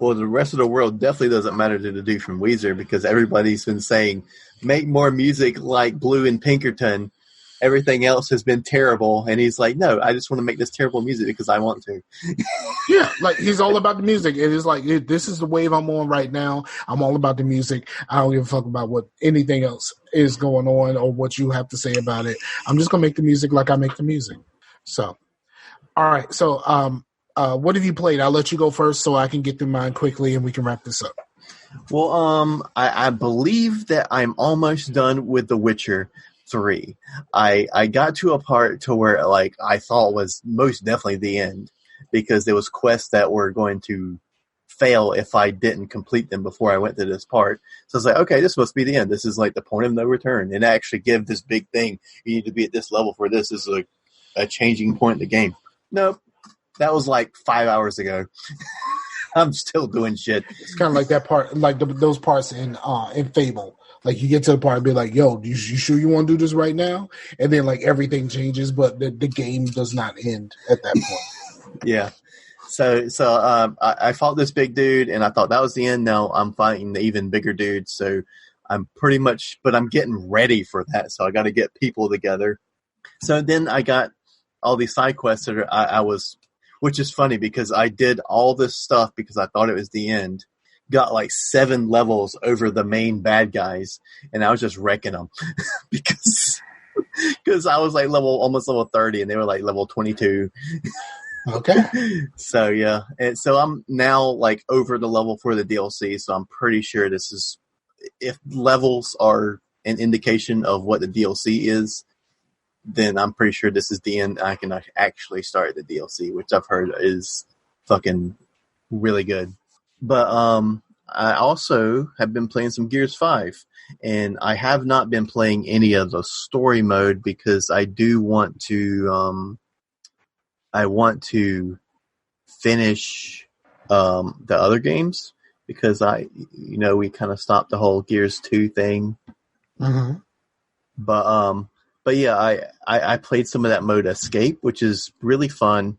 Well, the rest of the world definitely doesn't matter to the dude from Weezer, because everybody's been saying, make more music like Blue and Pinkerton. Everything else has been terrible. And he's like, no, I just want to make this terrible music because I want to. Yeah, like he's all about the music. It is like, this is the wave I'm on right now. I'm all about the music. I don't give a fuck about what anything else is going on or what you have to say about it. I'm just going to make the music like I make the music. So, all right. So, what have you played? I'll let you go first so I can get through mine quickly and we can wrap this up. Well, I believe that I'm almost done with The Witcher 3. I got to a part to where like I thought was most definitely the end, because there was quests that were going to fail if I didn't complete them before I went to this part. So I was like, okay, this must be the end. This is like the point of no return. And actually give this big thing, you need to be at this level for this is like a changing point in the game. Nope. That was like 5 hours ago. I'm still doing shit. It's kind of like that part, like those parts in Fable. Like you get to the part and be like, yo, you sure you want to do this right now? And then like everything changes, but the game does not end at that point. Yeah. So I fought this big dude and I thought that was the end. Now I'm fighting the even bigger dude. So I'm pretty much, but I'm getting ready for that. So I got to get people together. So then I got all these side quests that I was, which is funny because I did all this stuff because I thought it was the end. Got like 7 levels over the main bad guys, and I was just wrecking them because I was like almost level 30, and they were like level 22. Okay. So yeah, and so I'm now like over the level for the DLC. So I'm pretty sure this is, if levels are an indication of what the DLC is, then I'm pretty sure this is the end. I can actually start the DLC, which I've heard is fucking really good. But I also have been playing some Gears 5, and I have not been playing any of the story mode because I do want to finish the other games, because we kind of stopped the whole Gears 2 thing. Mm-hmm. But But yeah, I played some of that mode Escape, which is really fun.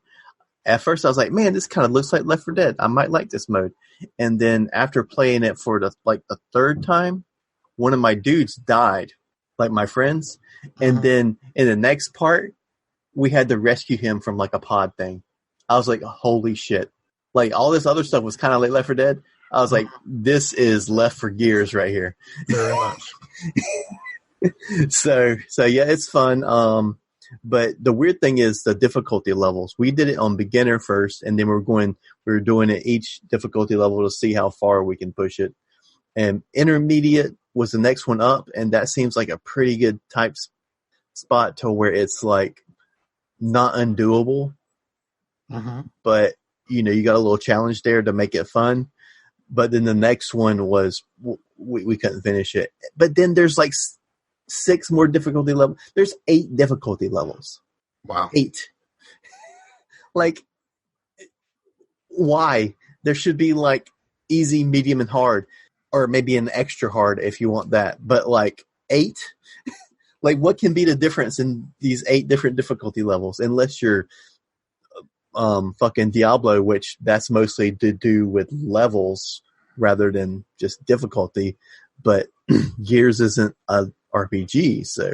At first, I was like, man, this kind of looks like Left 4 Dead. I might like this mode. And then after playing it for the third time, one of my dudes died, like my friends. And then in the next part, we had to rescue him from like a pod thing. I was like, holy shit. Like all this other stuff was kind of like Left 4 Dead. I was like, this is Left 4 Gears right here. Very much. So yeah, it's fun. But the weird thing is the difficulty levels. We did it on beginner first, and then we were doing it each difficulty level to see how far we can push it. And intermediate was the next one up, and that seems like a pretty good type spot to where it's like not undoable. But you got a little challenge there to make it fun. But then the next one was we couldn't finish it. But then there's like 6 more difficulty levels. There's 8 difficulty levels. Wow. 8. Like, why? There should be like easy, medium, and hard, or maybe an extra hard if you want that. But like 8, like what can be the difference in these 8 different difficulty levels? Unless you're fucking Diablo, which that's mostly to do with levels rather than just difficulty. But Gears isn't a RPG, so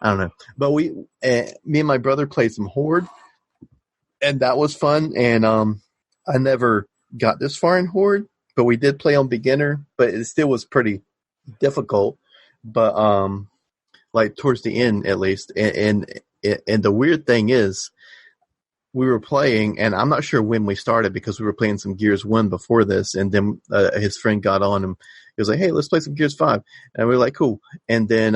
I don't know. But me and my brother played some Horde, and that was fun. And I never got this far in Horde, but we did play on beginner, but it still was pretty difficult. But like towards the end, at least. And the weird thing is, we were playing, and I'm not sure when we started because we were playing some Gears 1 before this, and then his friend got on and he was like, hey, let's play some Gears 5. And we were like, cool. And then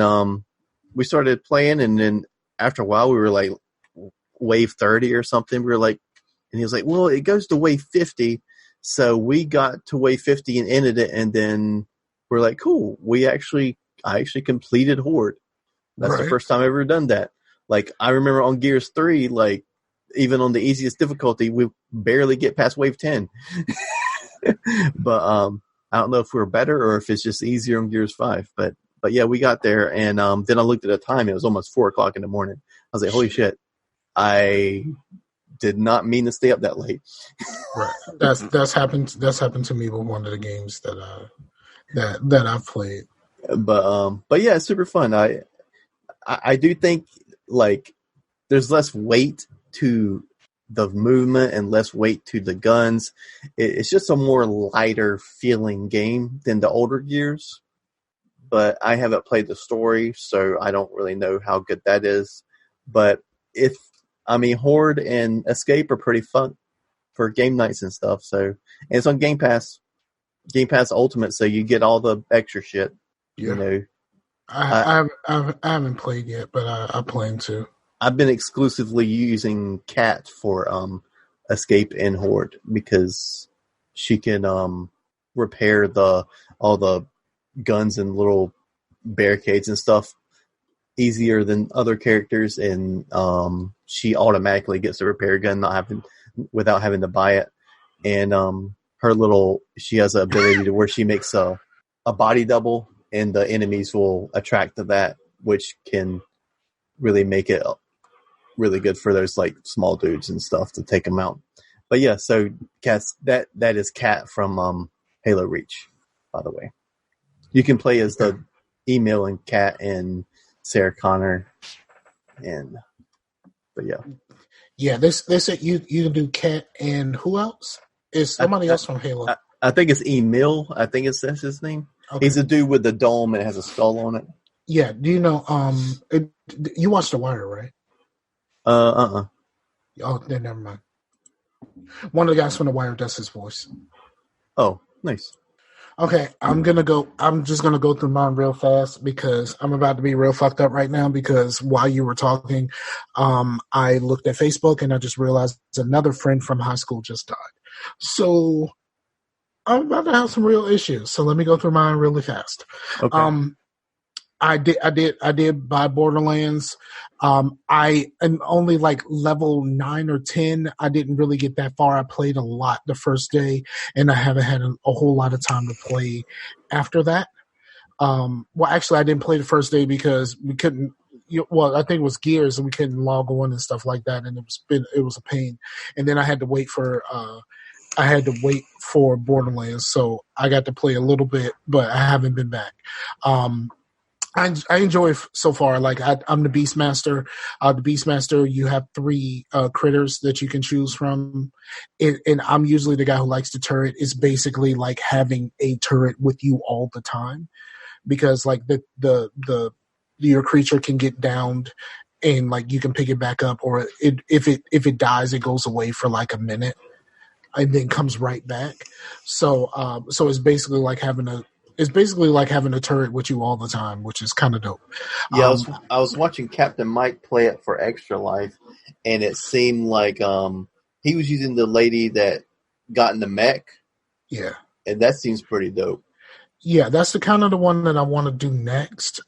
we started playing, and then after a while we were like wave 30 or something. We were like, and he was like, well, it goes to wave 50. So we got to wave 50 and ended it, and then we're like, cool. I actually completed Horde. That's the first time I've ever done that. Like, I remember on Gears 3, like, even on the easiest difficulty, we barely get past wave 10. But I don't know if we're better or if it's just easier on Gears 5. But yeah, we got there, and then I looked at the time. It was almost 4 o'clock in the morning. I was like, holy shit. I did not mean to stay up that late. Right. That's happened to me with one of the games that I've played. But yeah, it's super fun. I do think like there's less weight to the movement and less weight to the guns. It's just a more lighter feeling game than the older Gears. But I haven't played the story, so I don't really know how good that is. But Horde and Escape are pretty fun for game nights and stuff. So, and it's on Game Pass Ultimate, so you get all the extra shit. Yeah. I haven't played yet, but I plan to. I've been exclusively using Kat for Escape and Horde because she can repair all the guns and little barricades and stuff easier than other characters, and she automatically gets the repair gun without having to buy it. And she has an ability to where she makes a body double, and the enemies will attract to that, which can really make it really good for those like small dudes and stuff to take them out. But yeah, so Kat's that is Kat from Halo Reach, by the way. You can play as the Email and Kat and Sarah Connor, but yeah. Yeah, they said you can do Kat and who else? Is somebody else from Halo? I think it's Emil. I think that's his name. Okay. He's a dude with the dome and it has a skull on it. Yeah. Do you know? You watched The Wire, right? Oh, then never mind. One of the guys from The Wire does his voice. Oh, nice. Okay, I'm just gonna go through mine real fast because I'm about to be real fucked up right now because while you were talking, I looked at Facebook and I just realized another friend from high school just died. So I'm about to have some real issues. So let me go through mine really fast. Okay. I did buy Borderlands. I am only like level 9 or 10. I didn't really get that far. I played a lot the first day, and I haven't had a whole lot of time to play after that. Well, actually, I didn't play the first day because we couldn't. well, I think it was Gears, and we couldn't log on and stuff like that, and it was a pain. And then I had to wait for Borderlands, so I got to play a little bit, but I haven't been back. I enjoy it so far. Like I'm the Beastmaster. The Beastmaster, you have 3 critters that you can choose from, and I'm usually the guy who likes the turret. It's basically like having a turret with you all the time, because like your creature can get downed, and like you can pick it back up, or if it dies, it goes away for like a minute and then comes right back. So it's basically like having a turret with you all the time, which is kind of dope. Yeah, I was watching Captain Mike play it for Extra Life, and it seemed like he was using the lady that got in the mech. Yeah, and that seems pretty dope. Yeah, that's the kind of the one that I want to do next.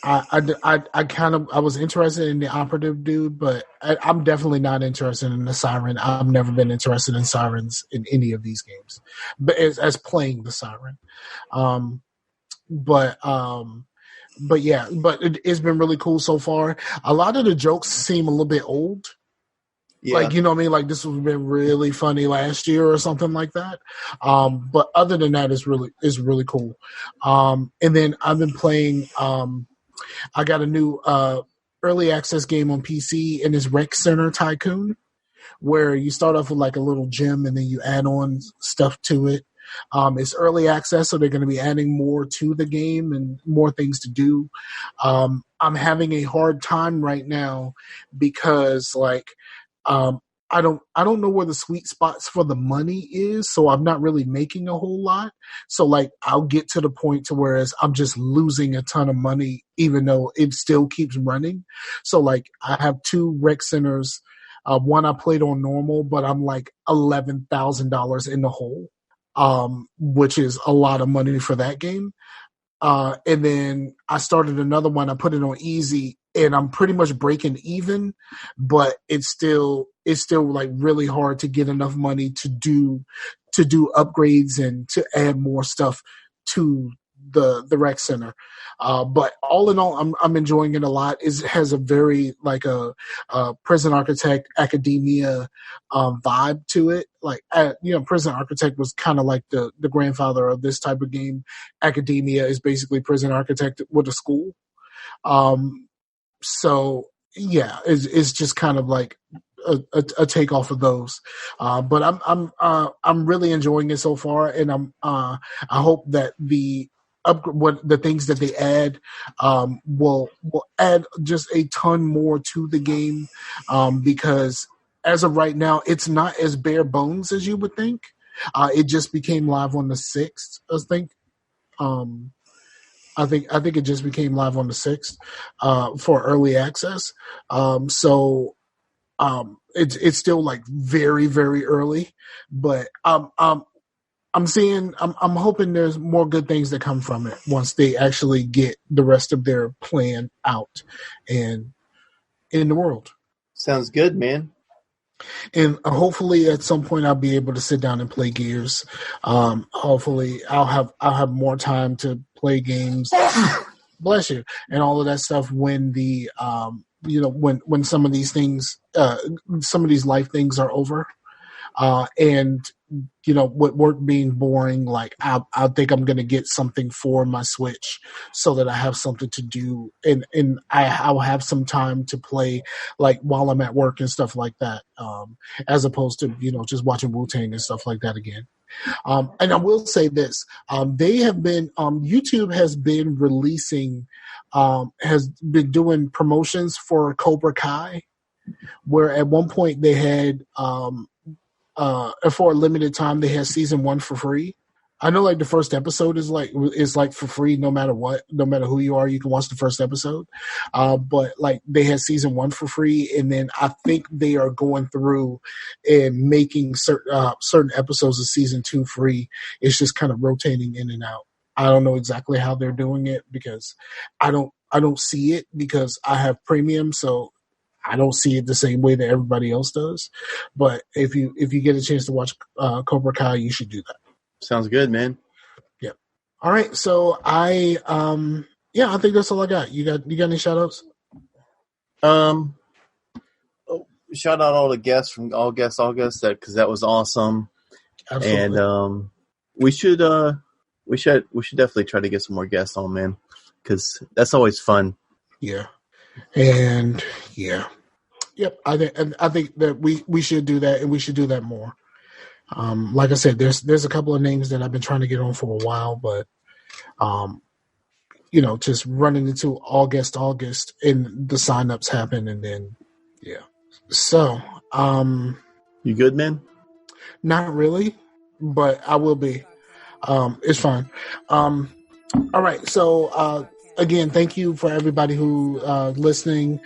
I was interested in the operative dude, but I'm definitely not interested in the siren. I've never been interested in sirens in any of these games, but as playing the siren. But it's been really cool so far. A lot of the jokes seem a little bit old. Yeah. Like, you know what I mean? Like, this would have been really funny last year or something like that. But other than that, it's really cool. And then I've been playing, I got a new early access game on PC, and it's Rec Center Tycoon, where you start off with like a little gym and then you add on stuff to it. It's early access, so they're going to be adding more to the game and more things to do. I'm having a hard time right now because like I don't know where the sweet spots for the money is, so I'm not really making a whole lot. So like I'll get to the point to whereas I'm just losing a ton of money, even though it still keeps running. So like I have 2 rec centers. One I played on normal, but I'm like $11,000 in the hole, which is a lot of money for that game. And then I started another one. I put it on easy, and I'm pretty much breaking even, but it's still like really hard to get enough money to do upgrades and to add more stuff to the rec center. But all in all, I'm enjoying it a lot. It has a very like a Prison Architect Academia vibe to it. Like Prison Architect was kind of like the grandfather of this type of game. Academia is basically Prison Architect with a school. So yeah, it's just kind of like a takeoff of those. But I'm really enjoying it so far, and I hope that the things that they add will add just a ton more to the game, because as of right now, it's not as bare bones as you would think. It just became live on the 6th, I think. I think it just became live on the 6th for early access. So it's still like very, very early, but I'm hoping there's more good things that come from it once they actually get the rest of their plan out and in the world. Sounds good, man. And hopefully at some point I'll be able to sit down and play Gears. Hopefully I'll have more time to play games. Bless you. And all of that stuff when the when some of these things some of these life things are over. And with work being boring, like I think I'm gonna get something for my Switch so that I have something to do, and I'll have some time to play like while I'm at work and stuff like that, as opposed to just watching Wu-Tang and stuff like that again. And I will say this: they have been YouTube has been releasing, has been doing promotions for Cobra Kai, where at one point they had for a limited time they had season 1 for free. I know like the first episode is like for free no matter what, no matter who you are, you can watch the first episode. But like they had season 1 for free, and then I think they are going through and making certain episodes of season 2 free. It's just kind of rotating in and out. I don't know exactly how they're doing it because I don't see it because I have premium, so I don't see it the same way that everybody else does. But if you get a chance to watch Cobra Kai, you should do that. Sounds good, man. Yeah. All right. So I Yeah, I think that's all I got. You got any shout outs? Shout out all the guests from August, because that was awesome. Absolutely. And we should definitely try to get some more guests on, man, because that's always fun. Yeah. And yeah. Yep. I think that we should do that, and we should do that more. Like I said, there's a couple of names that I've been trying to get on for a while, but just running into August, and the signups happen, and then yeah. So, you good, man? not really, but I will be. It's fine. All right. So, again, thank you for everybody who listening.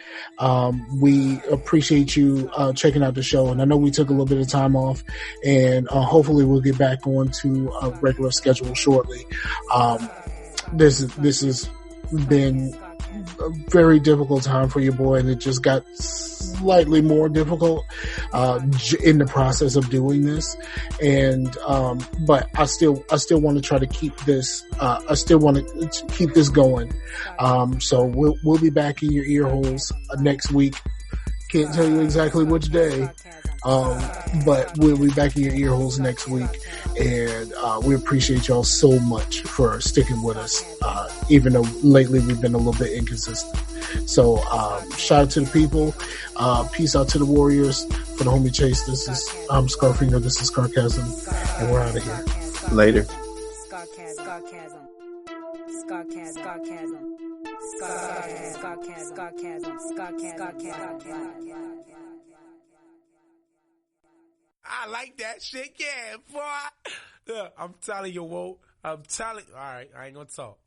We appreciate you checking out the show, and I know we took a little bit of time off, and hopefully we'll get back on to a regular schedule shortly. This has been a very difficult time for your boy, and it just got slightly more difficult in the process of doing this. And but I still want to try to keep this. I still want to keep this going. So we'll be back in your ear holes next week. Can't tell you exactly which day. But we'll be back in your ear holes next week, and we appreciate y'all so much for sticking with us, even though lately we've been a little bit inconsistent. So shout out to the people, peace out to the warriors. For the homie Chase, this is Scarfinger, this is Scarcasm, and we're out of here. Later. I like that shit, yeah, boy. Look, I'm telling you, Whoa. All right, I ain't gonna talk.